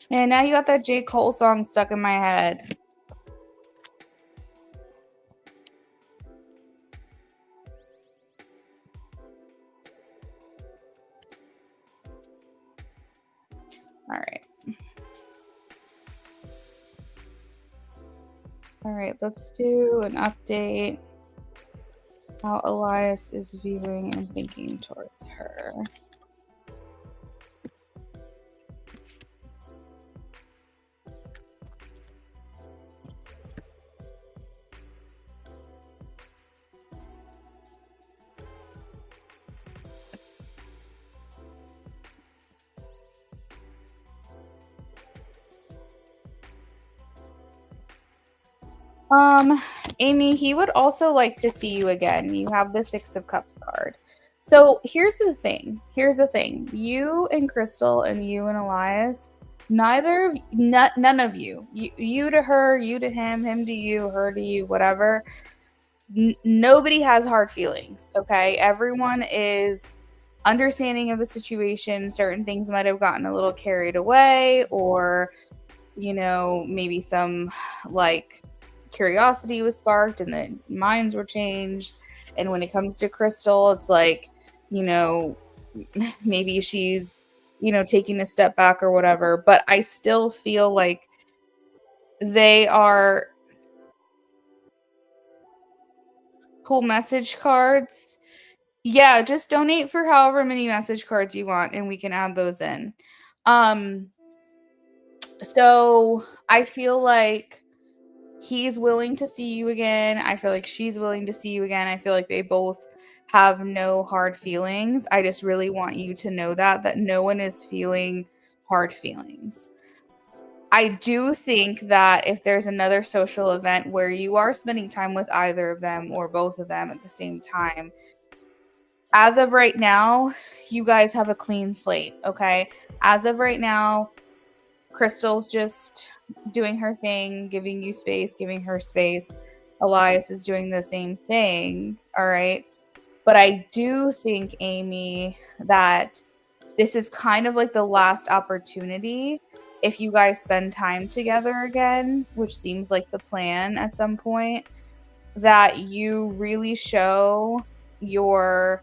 And now you got that J. Cole song stuck in my head. All right. All right, let's do an update. How Elias is viewing and thinking towards her. Amy, he would also like to see you again. You have the Six of Cups card. So here's the thing. You and Crystal and you and Elias, none of you, you to her, you to him to you, her to you, whatever. Nobody has hard feelings. Okay. Everyone is understanding of the situation. Certain things might have gotten a little carried away, or, maybe some like curiosity was sparked and then minds were changed. And when it comes to Crystal, it's like, maybe she's, taking a step back or whatever. But I still feel like they are cool message cards. Yeah, just donate for however many message cards you want and we can add those in. So I feel like he's willing to see you again. I feel like she's willing to see you again. I feel like they both have no hard feelings. I just really want you to know that no one is feeling hard feelings. I do think that if there's another social event where you are spending time with either of them or both of them at the same time, as of right now, you guys have a clean slate, okay? As of right now, Crystal's just doing her thing, giving you space, giving her space. Elias is doing the same thing, all right? But I do think, Amy, that this is kind of like the last opportunity if you guys spend time together again, which seems like the plan at some point, that you really show your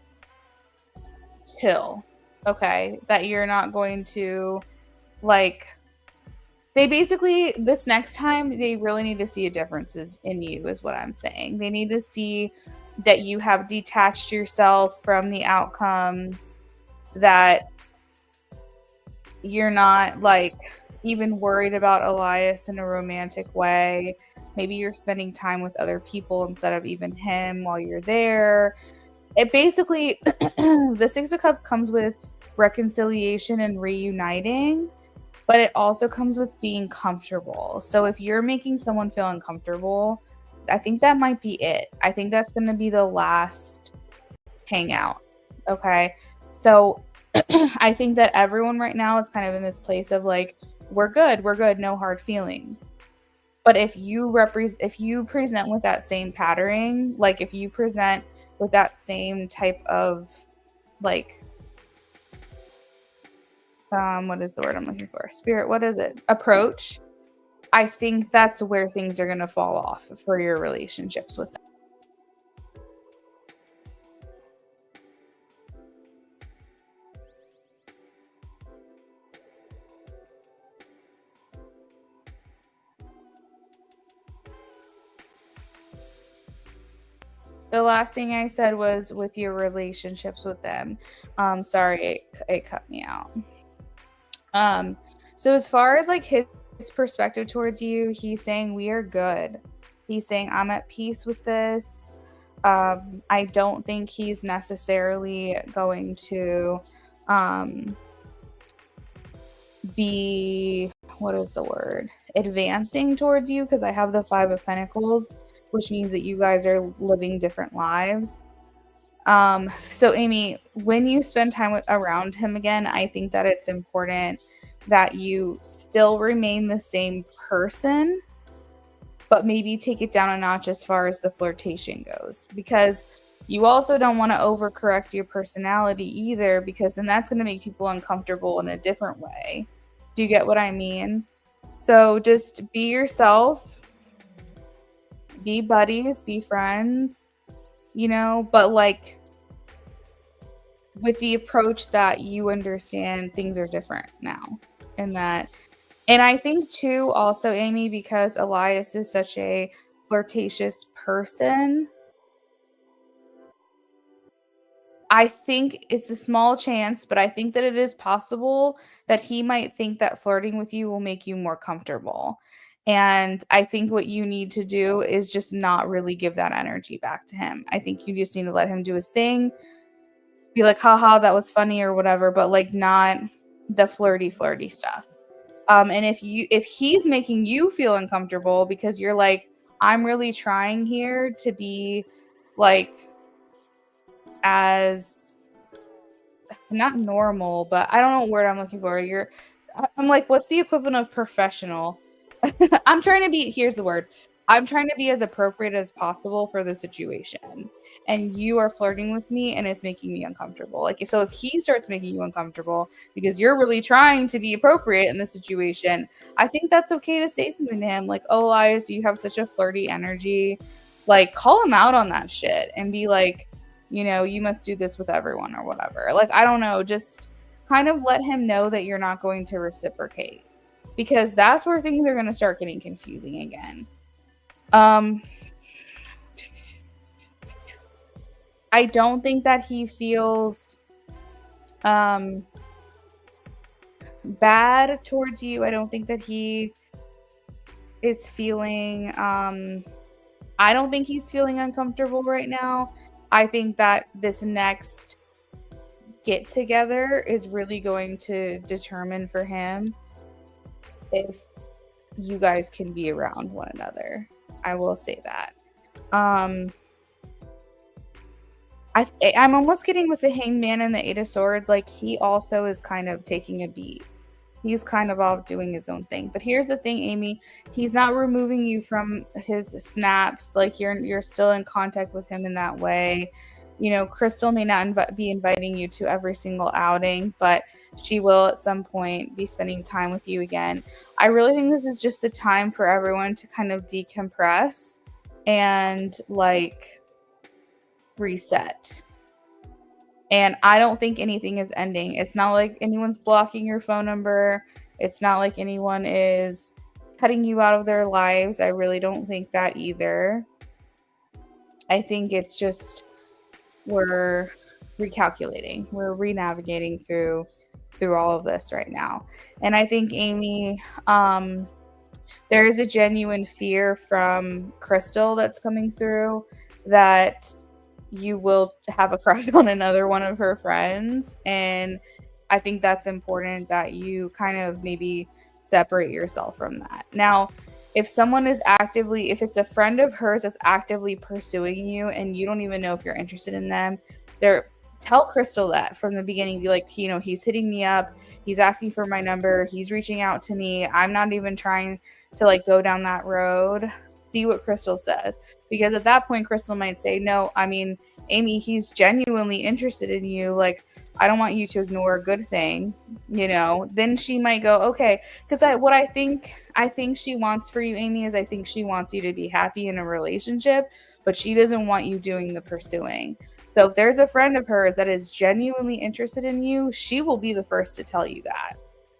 chill, okay? That you're not going to like they basically this next time they really need to see a differences in you is what I'm saying. They need to see that you have detached yourself from the outcomes, that you're not like even worried about Elias in a romantic way. Maybe you're spending time with other people instead of even him while you're there. It basically the Six of Cups comes with reconciliation and reuniting, but it also comes with being comfortable. So if you're making someone feel uncomfortable, I think that might be it. I think that's going to be the last hangout. Okay. So I think that everyone right now is kind of in this place of like, we're good, no hard feelings. But if you present with that same patterning, like if you present with that same type of like what is the word I'm looking for? Spirit, what is it? Approach. I think that's where things are going to fall off for your relationships with them. The last thing I said was with your relationships with them. Sorry, it cut me out. Um, so as far as like his perspective towards you, he's saying we are good. He's saying I'm at peace with this. I don't think he's necessarily going to um be, what is the word, advancing towards you, because I have the Five of Pentacles, which means that you guys are living different lives. So Amy, when you spend time around him again, I think that it's important that you still remain the same person, but maybe take it down a notch as far as the flirtation goes, because you also don't want to overcorrect your personality either, because then that's going to make people uncomfortable in a different way. Do you get what I mean? So just be yourself, be buddies, be friends, but like with the approach that you understand things are different now. And I think too, also, Amy, because Elias is such a flirtatious person, I think it's a small chance, but I think that it is possible that he might think that flirting with you will make you more comfortable. And I think what you need to do is just not really give that energy back to him. I think you just need to let him do his thing, be like, haha, that was funny or whatever, but like not the flirty stuff. And if he's making you feel uncomfortable because you're like, I'm really trying here to be like as not normal, but I don't know what word I'm looking for. I'm like, what's the equivalent of professional? I'm trying to be, here's the word. I'm trying to be as appropriate as possible for the situation. And you are flirting with me and it's making me uncomfortable. Like, so if he starts making you uncomfortable because you're really trying to be appropriate in the situation, I think that's okay to say something to him. Like, oh, Elias, you have such a flirty energy. Like, call him out on that shit and be like, you must do this with everyone or whatever. Like, I don't know, just kind of let him know that you're not going to reciprocate, because that's where things are going to start getting confusing again. I don't think that he feels bad towards you. I don't think that he is feeling I don't think he's feeling uncomfortable right now. I think that this next get together is really going to determine for him if you guys can be around one another. I will say that. I'm almost getting with the Hangman and the Eight of Swords, like he also is kind of taking a beat. He's kind of off doing his own thing. But here's the thing, Amy, he's not removing you from his snaps. Like you're still in contact with him in that way. Crystal may not be inviting you to every single outing, but she will at some point be spending time with you again. I really think this is just the time for everyone to kind of decompress and like reset. And I don't think anything is ending. It's not like anyone's blocking your phone number. It's not like anyone is cutting you out of their lives. I really don't think that either. I think it's just we're recalculating. We're re-navigating through all of this right now. And I think, Amy, there is a genuine fear from Crystal that's coming through that you will have a crush on another one of her friends. And I think that's important that you kind of maybe separate yourself from that. Now, if it's a friend of hers that's actively pursuing you and you don't even know if you're interested in them, tell Crystal that from the beginning. Be like, he's hitting me up. He's asking for my number. He's reaching out to me. I'm not even trying to like go down that road. See what Crystal says. Because at that point, Crystal might say, no, I mean, Amy, he's genuinely interested in you. Like, I don't want you to ignore a good thing, Then she might go, okay. Because I think she wants for you, Amy, is I think she wants you to be happy in a relationship, but she doesn't want you doing the pursuing. So if there's a friend of hers that is genuinely interested in you, she will be the first to tell you that.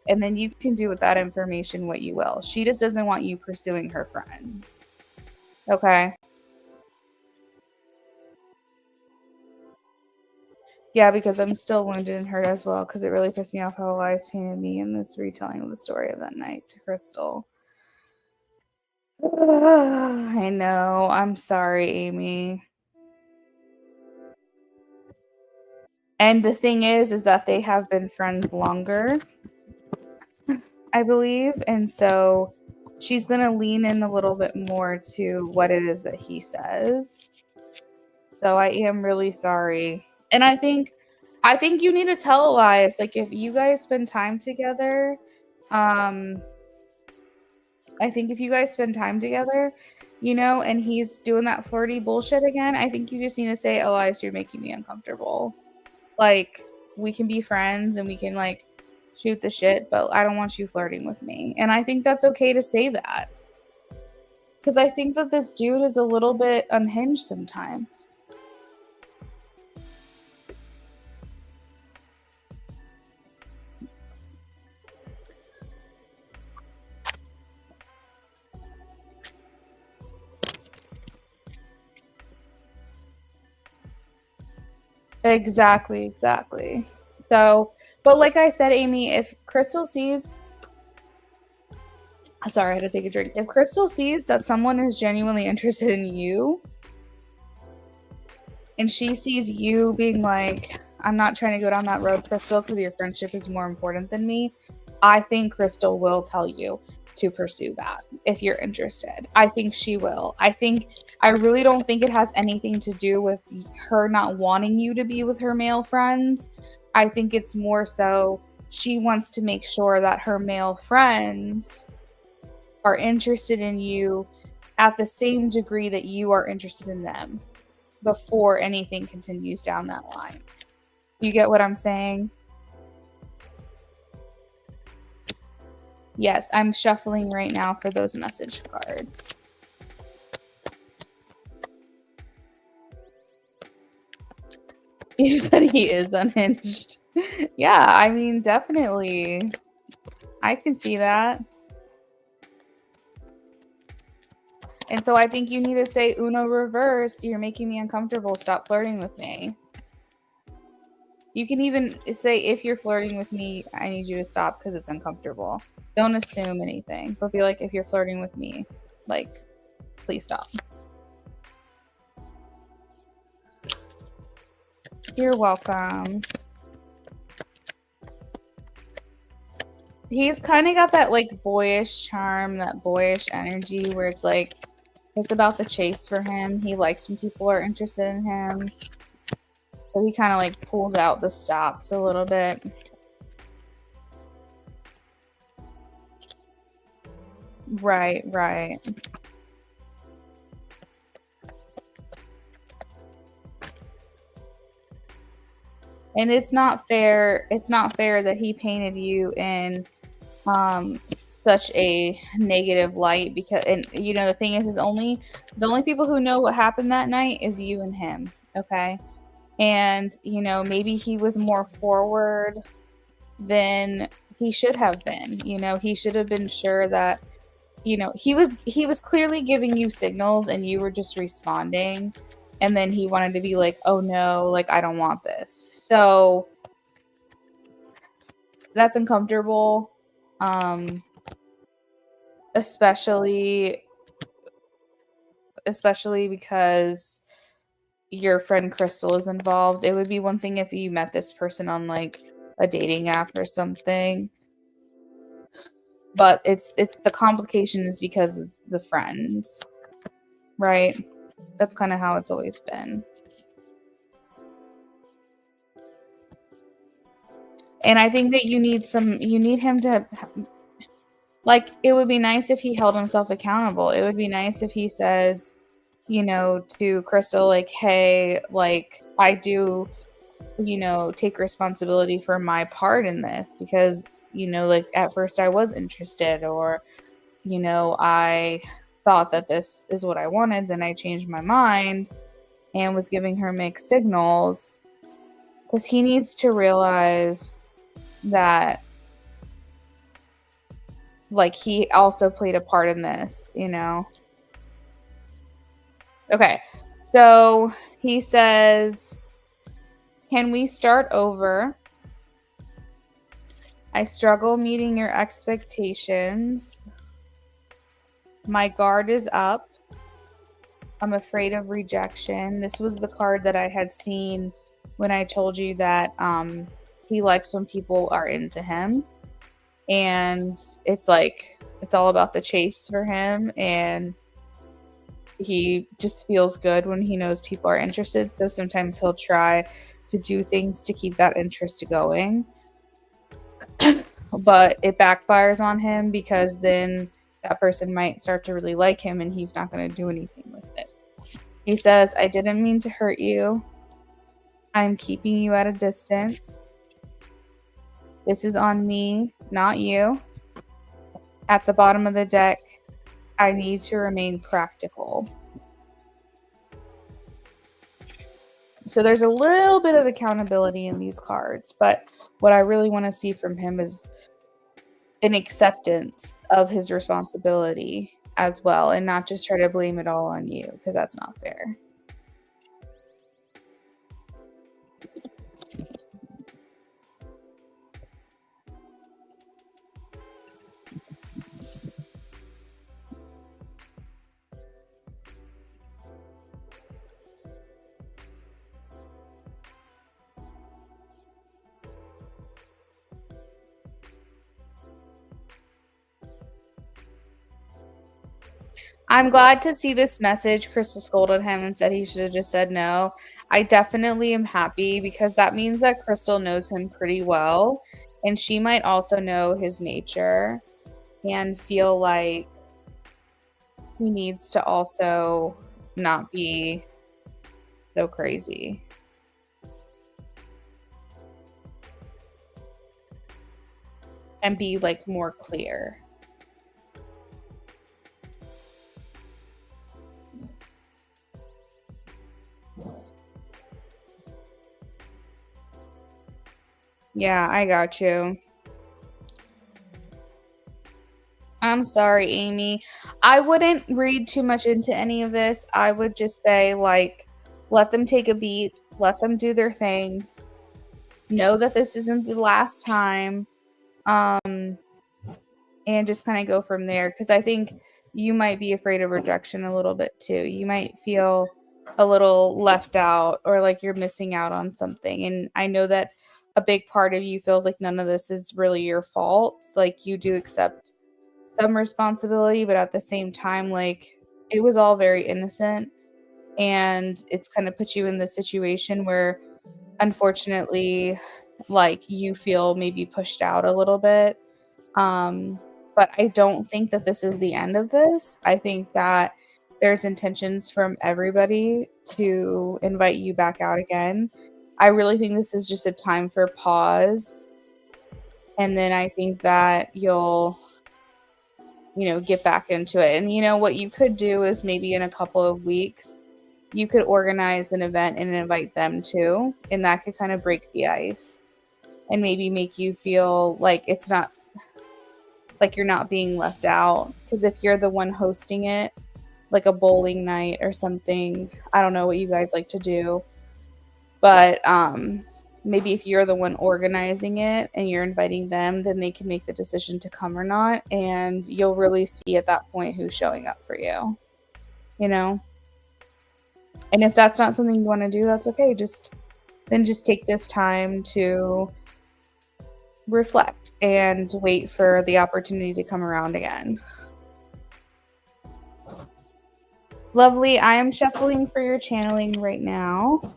And then you can do with that information what you will. She just doesn't want you pursuing her friends. Okay. Yeah, because I'm still wounded and hurt as well, because it really pissed me off how Elias painted me in this retelling of the story of that night to Crystal. I know. I'm sorry, Amy. And the thing is that they have been friends longer, I believe. And so she's going to lean in a little bit more to what it is that he says. So I am really sorry. And I think you need to tell Elias, like, if you guys spend time together, I think if you guys spend time together, and he's doing that flirty bullshit again, I think you just need to say, Elias, you're making me uncomfortable. Like, we can be friends and we can, like, shoot the shit, but I don't want you flirting with me. And I think that's okay to say that. Because I think that this dude is a little bit unhinged sometimes. Exactly. So, but like I said, Amy, if Crystal sees, sorry, I had to take a drink. If Crystal sees that someone is genuinely interested in you, and she sees you being like, I'm not trying to go down that road, Crystal, because your friendship is more important than me, I think Crystal will tell you to pursue that if you're interested. I think she will. I really don't think it has anything to do with her not wanting you to be with her male friends. I think it's more so she wants to make sure that her male friends are interested in you at the same degree that you are interested in them before anything continues down that line. You get what I'm saying? Yes, I'm shuffling right now for those message cards. You said he is unhinged. Yeah, I mean, definitely. I can see that. And so I think you need to say, Uno reverse, you're making me uncomfortable. Stop flirting with me. You can even say, if you're flirting with me, I need you to stop because it's uncomfortable. Don't assume anything, but be like, if you're flirting with me, like, please stop. You're welcome. He's kind of got that, like, boyish charm, that boyish energy where it's like, it's about the chase for him. He likes when people are interested in him. So he kind of, like, pulls out the stops a little bit. Right. And it's not fair that he painted you in such a negative light, because, and the thing is the only people who know what happened that night is you and him, okay? And maybe he was more forward than he should have been. He should have been sure that he was clearly giving you signals and you were just responding, and then he wanted to be like, oh no, like, I don't want this. So that's uncomfortable. Especially because your friend Crystal is involved. It would be one thing if you met this person on, like, a dating app or something, but it's the complication is because of the friends, right? That's kind of how it's always been. And I think that you need him to, like, it would be nice if he held himself accountable. It would be nice if he says, to Crystal, like, hey, like, I do, take responsibility for my part in this, because, like, at first I was interested, or, I thought that this is what I wanted, then I changed my mind, and was giving her mixed signals, because he needs to realize that, like, he also played a part in this, Okay, so he says, Can we start over? I struggle meeting your expectations. My guard is up. I'm afraid of rejection. This was the card that I had seen when I told you that he likes when people are into him. And it's like, it's all about the chase for him. And he just feels good when he knows people are interested. So sometimes he'll try to do things to keep that interest going. But it backfires on him because then that person might start to really like him and he's not going to do anything with it. He says, I didn't mean to hurt you. I'm keeping you at a distance. This is on me, not you. At the bottom of the deck, I need to remain practical. So there's a little bit of accountability in these cards, but what I really want to see from him is an acceptance of his responsibility as well, and not just try to blame it all on you, because that's not fair. I'm glad to see this message. Crystal scolded him and said he should have just said no. I definitely am happy because that means that Crystal knows him pretty well. And she might also know his nature and feel like he needs to also not be so crazy. And be like more clear. Yeah, I got you. I'm sorry, Amy. I wouldn't read too much into any of this. I would just say, like, let them take a beat, let them do their thing. Know that this isn't the last time. And just kind of go from there. Because I think you might be afraid of rejection a little bit too. You might feel a little left out or like you're missing out on something. And I know that a big part of you feels like none of this is really your fault. Like you do accept some responsibility, but at the same time, like it was all very innocent. And it's kind of put you in this situation where unfortunately, like you feel maybe pushed out a little bit. Um, but I don't think that this is the end of this. I think that there's intentions from everybody to invite you back out again. I really think this is just a time for pause. And then I think that you'll, get back into it. And what you could do is maybe in a couple of weeks, you could organize an event and invite them too. And that could kind of break the ice and maybe make you feel like it's not like you're not being left out. Because if you're the one hosting it, like a bowling night or something, I don't know what you guys like to do, but maybe if you're the one organizing it and you're inviting them, then they can make the decision to come or not, and you'll really see at that point who's showing up for you, you know. And if that's not something you want to do, that's okay. Just take this time to reflect and wait for the opportunity to come around again. Lovely. I am shuffling for your channeling right now.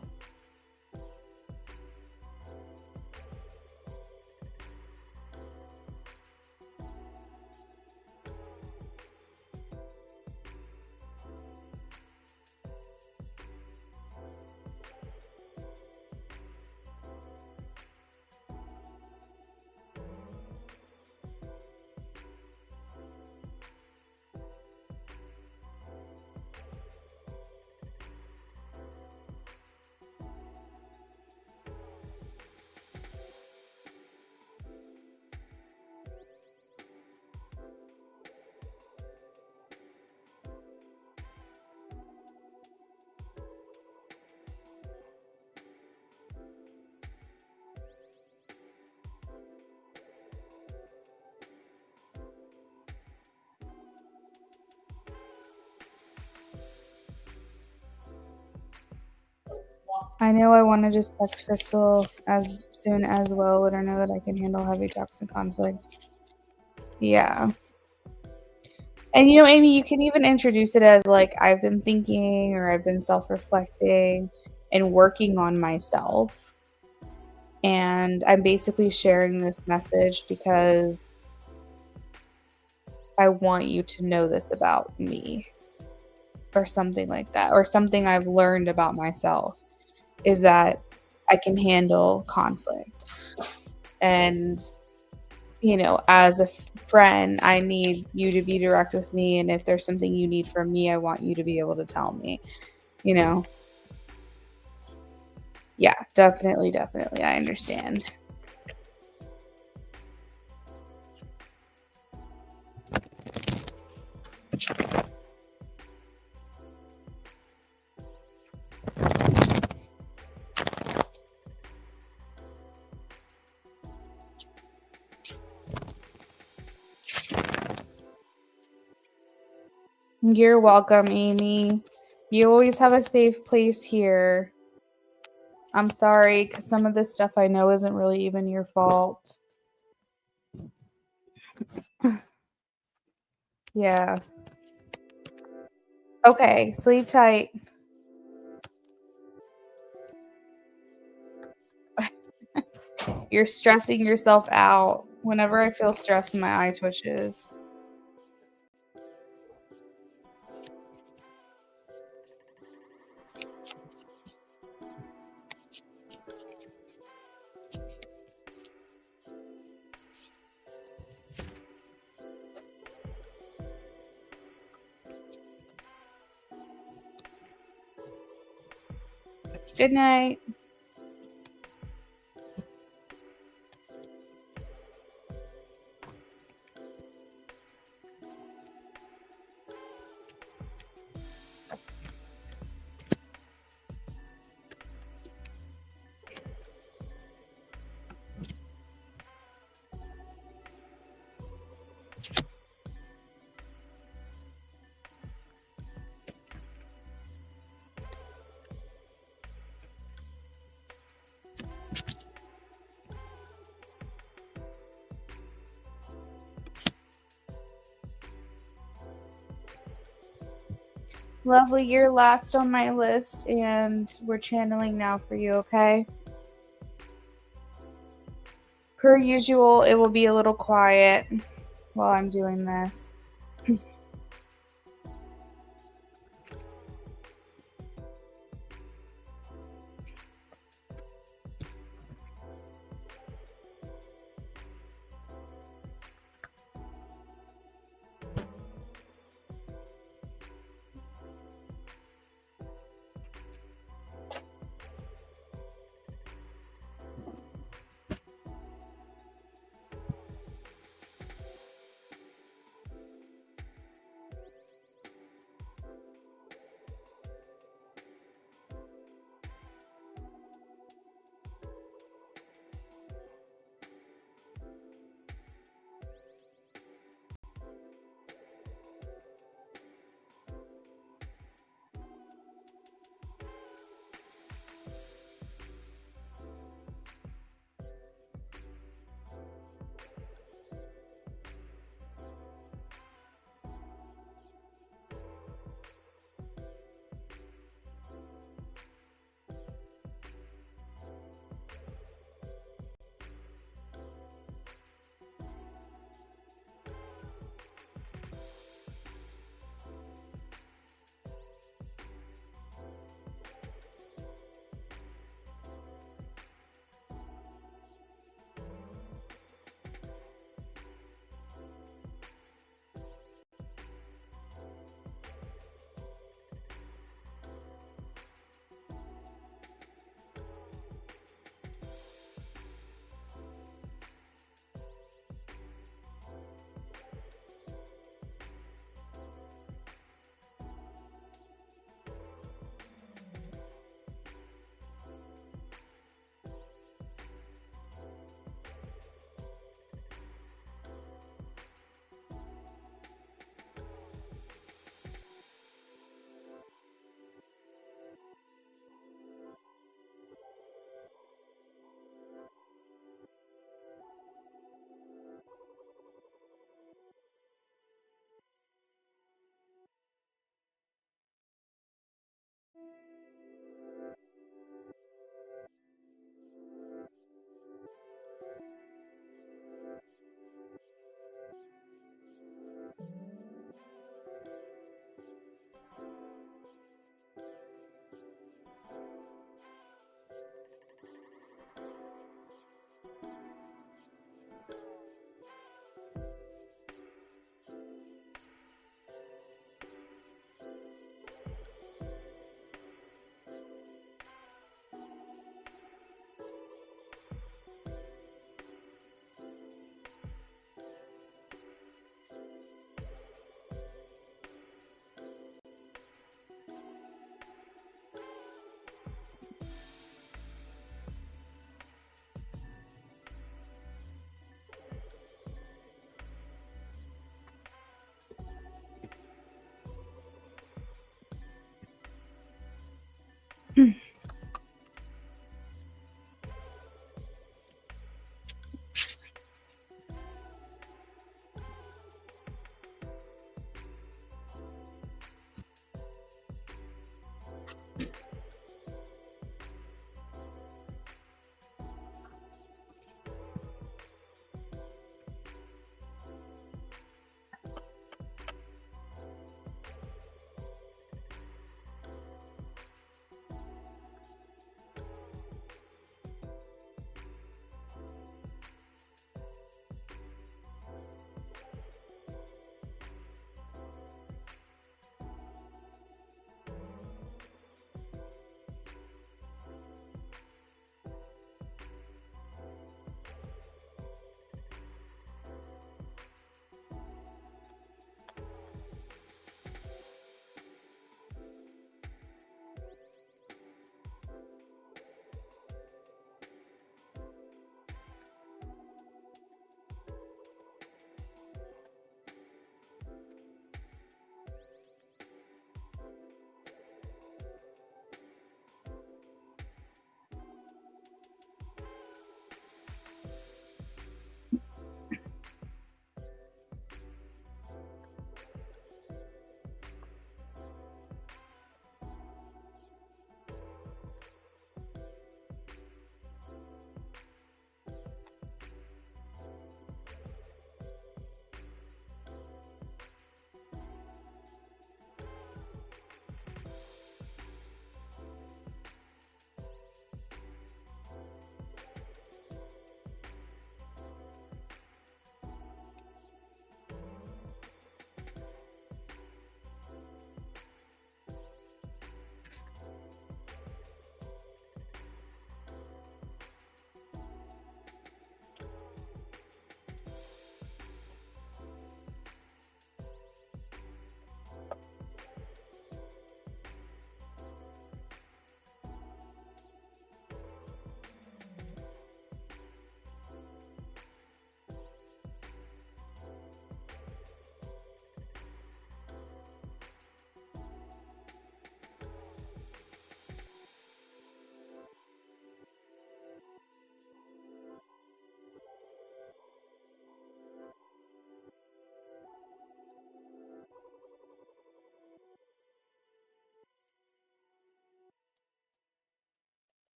I know I want to just text Crystal as soon as well, let her know that I can handle heavy talks and conflict. Yeah. And Amy, you can even introduce it as like I've been thinking or I've been self-reflecting and working on myself. And I'm basically sharing this message because I want you to know this about me or something like that, or something I've learned about myself is that I can handle conflict. And, as a friend, I need you to be direct with me. And if there's something you need from me, I want you to be able to tell me, you know? Yeah, definitely, definitely. I understand. You're welcome, Amy. You always have a safe place here. I'm sorry, because some of this stuff I know isn't really even your fault. Yeah. Okay, sleep tight. You're stressing yourself out. Whenever I feel stressed, my eye twitches. Good night. Lovely, you're last on my list, and we're channeling now for you, okay? Per usual, it will be a little quiet while I'm doing this.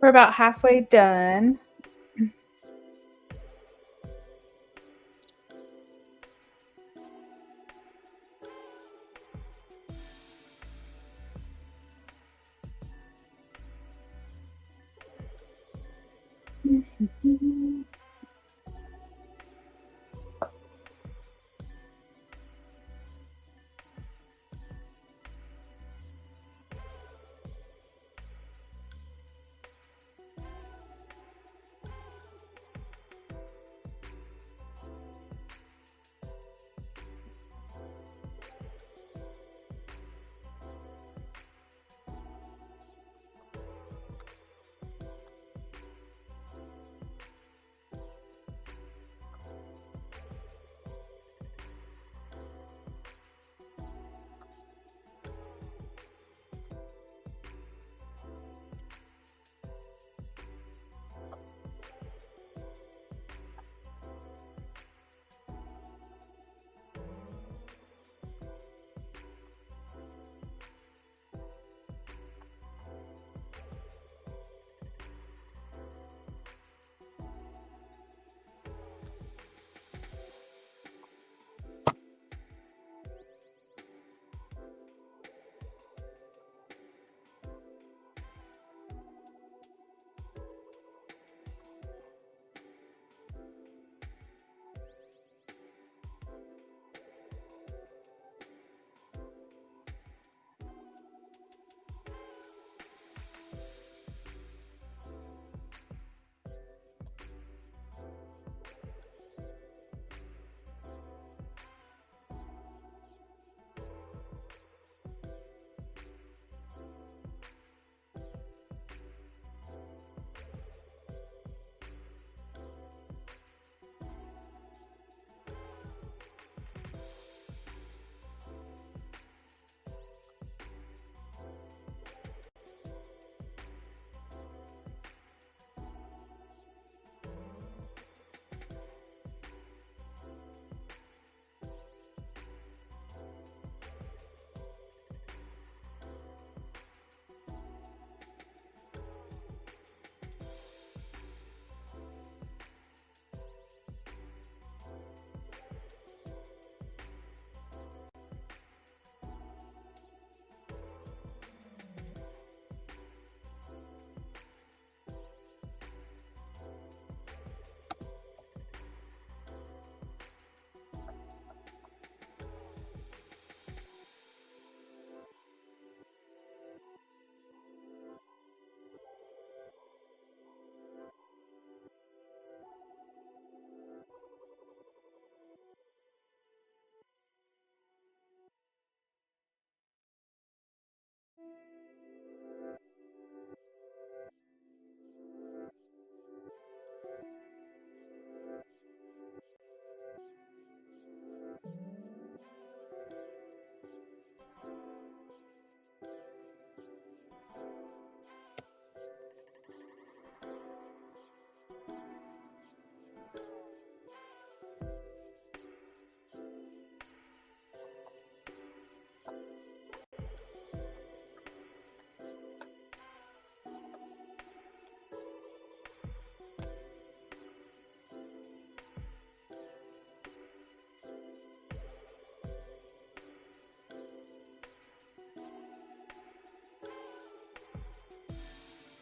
We're about halfway done.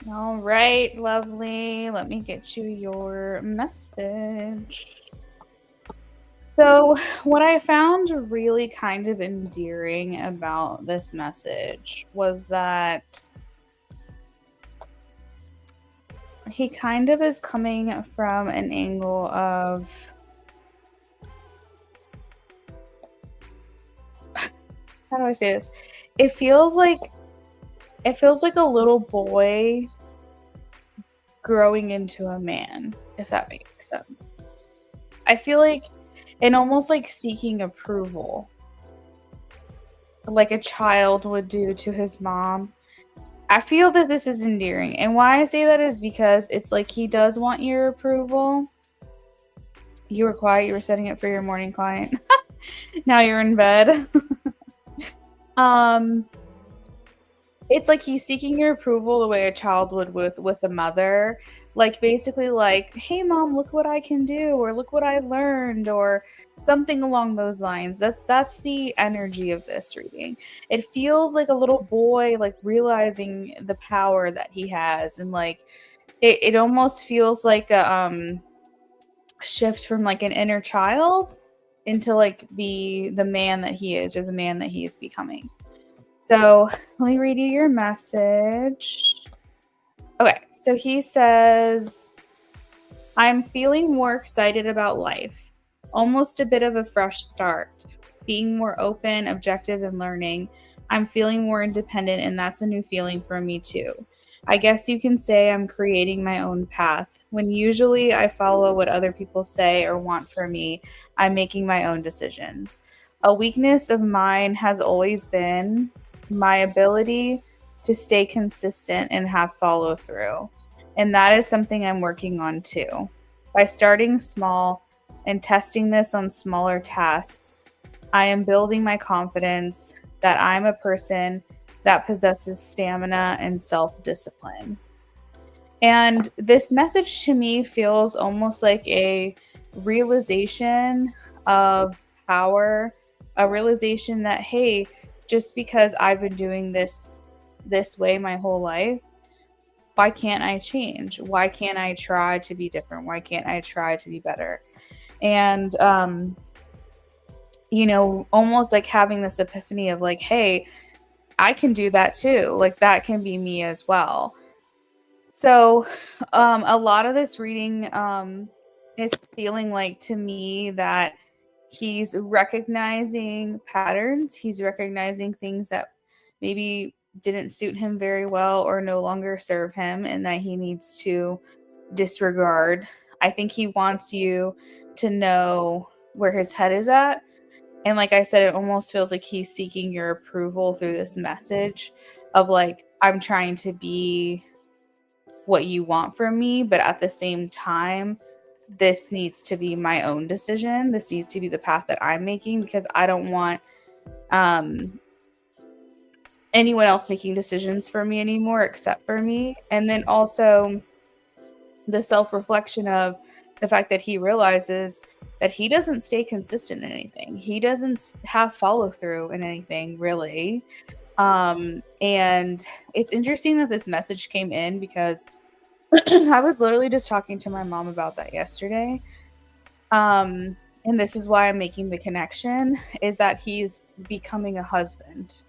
All right, lovely. Let me get you your message. So, what I found really kind of endearing about this message was that he kind of is coming from an angle of how do I say this? It feels like a little boy growing into a man, if that makes sense. I feel like and almost like seeking approval, like a child would do to his mom. I feel that this is endearing. And why I say that is because it's like he does want your approval. You were quiet, you were setting it for your morning client. Now you're in bed. um It's like he's seeking your approval the way a child would with a mother. Like, basically like, "Hey, mom, look what I can do," or "Look what I learned," or something along those lines. That's the energy of this reading. It feels like a little boy, like, realizing the power that he has, and, like, it almost feels like a, shift from, like, an inner child into, like, the man that he is, or the man that he is becoming. So let me read you your message. Okay, so he says, "I'm feeling more excited about life, almost a bit of a fresh start, being more open, objective, and learning. I'm feeling more independent, and that's a new feeling for me too. I guess you can say I'm creating my own path. When usually I follow what other people say or want for me, I'm making my own decisions. A weakness of mine has always been my ability to stay consistent and have follow through. And that is something I'm working on too. By starting small and testing this on smaller tasks, I am building my confidence that I'm a person that possesses stamina and self discipline." And this message to me feels almost like a realization of power, a realization that, hey, just because I've been doing this way my whole life, why can't I change? Why can't I try to be different? Why can't I try to be better? And almost like having this epiphany of like, hey, I can do that too. Like, that can be me as well. So, a lot of this reading is feeling like to me that he's recognizing patterns. He's recognizing things that maybe didn't suit him very well or no longer serve him, and that he needs to disregard. I think he wants you to know where his head is at. And like I said, it almost feels like he's seeking your approval through this message of like, I'm trying to be what you want from me, but at the same time, this needs to be my own decision. This needs to be the path that I'm making, because I don't want um anyone else making decisions for me anymore except for me. And then also the self-reflection of the fact that he realizes that he doesn't stay consistent in anything. He doesn't have follow through in anything really. And it's interesting that this message came in because I was literally just talking to my mom about that yesterday. And this is why I'm making the connection, is that he's becoming a husband.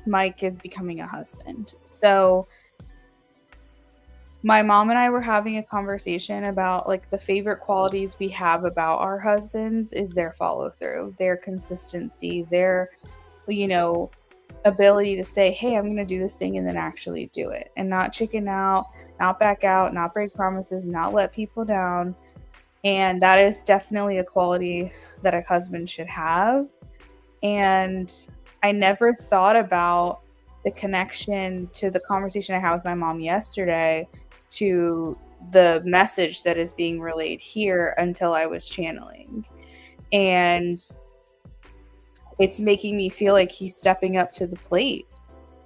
Mike is becoming a husband. So my mom and I were having a conversation about like the favorite qualities we have about our husbands is their follow through, their consistency, their, you know, ability to say, hey, I'm going to do this thing, and then actually do it, and not chicken out, not back out, not break promises, not let people down. And that is definitely a quality that a husband should have. And I never thought about the connection to the conversation I had with my mom yesterday to the message that is being relayed here until I was channeling. And it's making me feel like he's stepping up to the plate.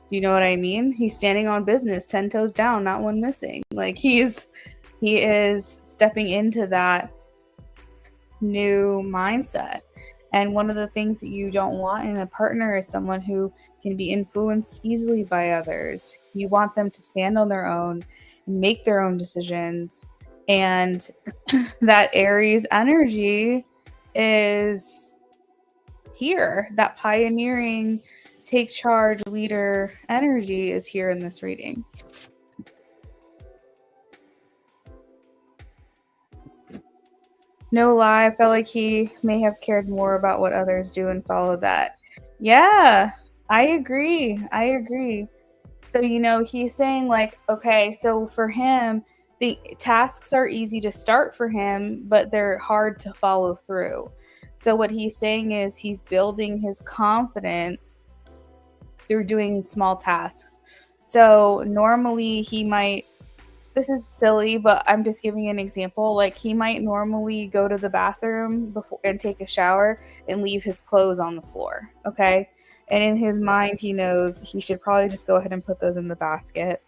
Do you know what I mean? He's standing on business, 10 toes down, not one missing. Like he is stepping into that new mindset. And one of the things that you don't want in a partner is someone who can be influenced easily by others. You want them to stand on their own and make their own decisions. And that Aries energy is here. That pioneering, take charge, leader energy is here in this reading. No lie, I felt like he may have cared more about what others do and follow that. Yeah, I agree. So, he's saying like, okay, so for him, the tasks are easy to start for him, but they're hard to follow through. So what he's saying is he's building his confidence through doing small tasks. So normally he might, this is silly, but I'm just giving an example. Like he might normally go to the bathroom before and take a shower and leave his clothes on the floor. Okay. And in his mind, he knows he should probably just go ahead and put those in the basket.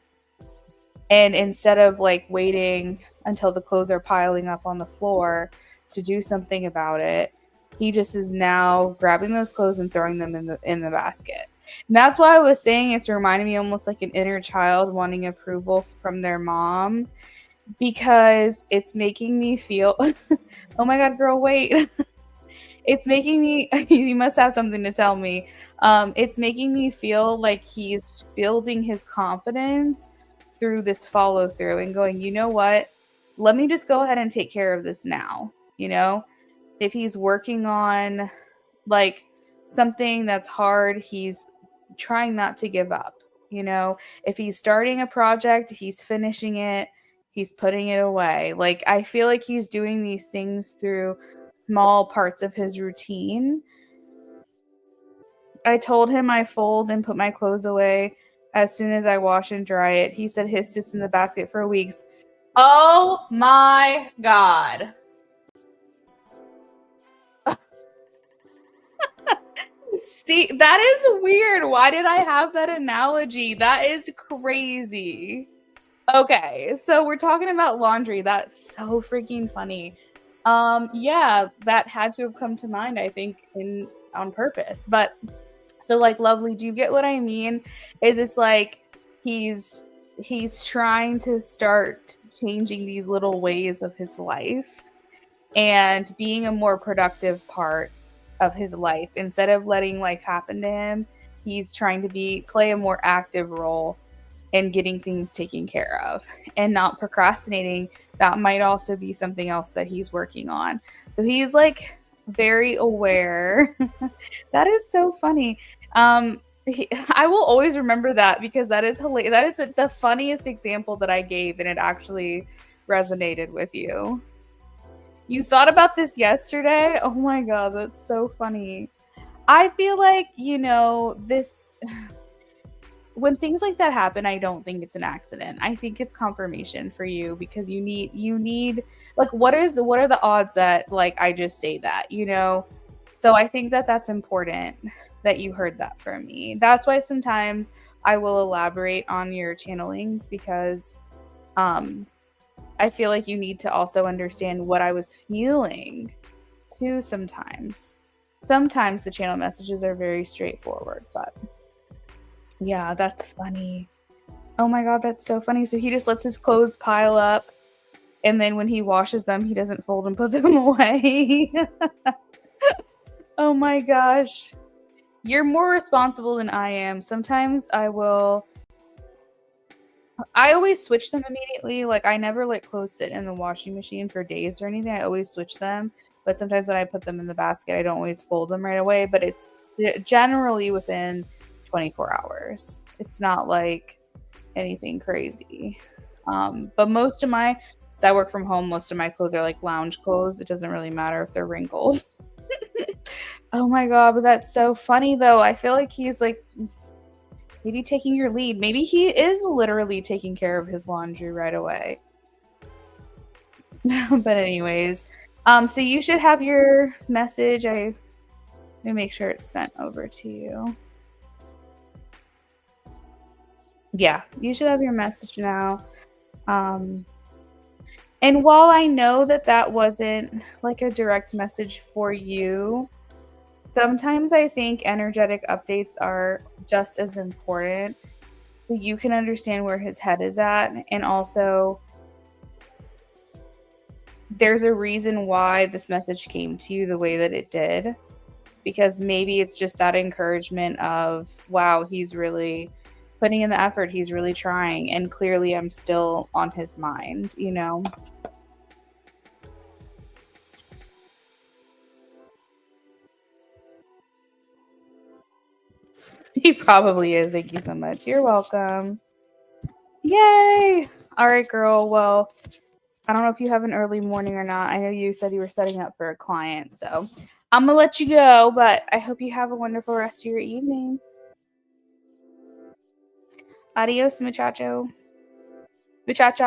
And instead of like waiting until the clothes are piling up on the floor to do something about it, he just is now grabbing those clothes and throwing them in the basket. And that's why I was saying it's reminding me almost like an inner child wanting approval from their mom, because it's making me feel oh my god, girl, wait. It's making me you must have something to tell me. It's making me feel like he's building his confidence through this follow through and going, you know what? Let me just go ahead and take care of this now. You know, if he's working on like something that's hard, he's trying not to give up. You know, if he's starting a project, he's finishing it, he's putting it away. Like, I feel like he's doing these things through small parts of his routine. I told him I fold and put my clothes away as soon as I wash and dry it. He said his sits in the basket for weeks. Oh my god. See, that is weird. Why did I have that analogy? That is crazy. Okay, so we're talking about laundry. That's so freaking funny. Yeah, that had to have come to mind, I think, in on purpose. But so like, lovely, do you get what I mean? Is it's like he's trying to start changing these little ways of his life and being a more productive part of his life. Instead of letting life happen to him, he's trying to play a more active role in getting things taken care of and not procrastinating. That might also be something else that he's working on. So he's like very aware. That is so funny. I will always remember that because that is hilarious. That is the funniest example that I gave, and it actually resonated with you. You thought about this yesterday? Oh my god, that's so funny. I feel like, this when things like that happen, I don't think it's an accident. I think it's confirmation for you because you need like what are the odds that like I just say that, you know? So I think that that's important that you heard that from me. That's why sometimes I will elaborate on your channelings because um I feel like you need to also understand what I was feeling too sometimes. Sometimes the channel messages are very straightforward, but yeah, that's funny. Oh my god, that's so funny. So he just lets his clothes pile up, and then when he washes them, he doesn't fold and put them away. Oh my gosh. You're more responsible than I am. Sometimes I always switch them immediately. Like, I never let clothes sit in the washing machine for days or anything. I always switch them. But sometimes when I put them in the basket, I don't always fold them right away. But it's generally within 24 hours. It's not like anything crazy. But since I work from home, most of my clothes are like lounge clothes. It doesn't really matter if they're wrinkled. Oh my god, but that's so funny though. I feel like he's like maybe taking your lead. Maybe he is literally taking care of his laundry right away. But anyways, so you should have your message. Let me make sure it's sent over to you. Yeah, you should have your message now. And while I know that that wasn't like a direct message for you, sometimes I think energetic updates are just as important so you can understand where his head is at. And also, there's a reason why this message came to you the way that it did. Because maybe it's just that encouragement of, wow, he's really putting in the effort. He's really trying. And clearly, I'm still on his mind, you know? He probably is. Thank you so much. You're welcome. Yay! All right, girl. Well, I don't know if you have an early morning or not. I know you said you were setting up for a client, so I'm gonna let you go, but I hope you have a wonderful rest of your evening. Adios, muchacho. Muchacha.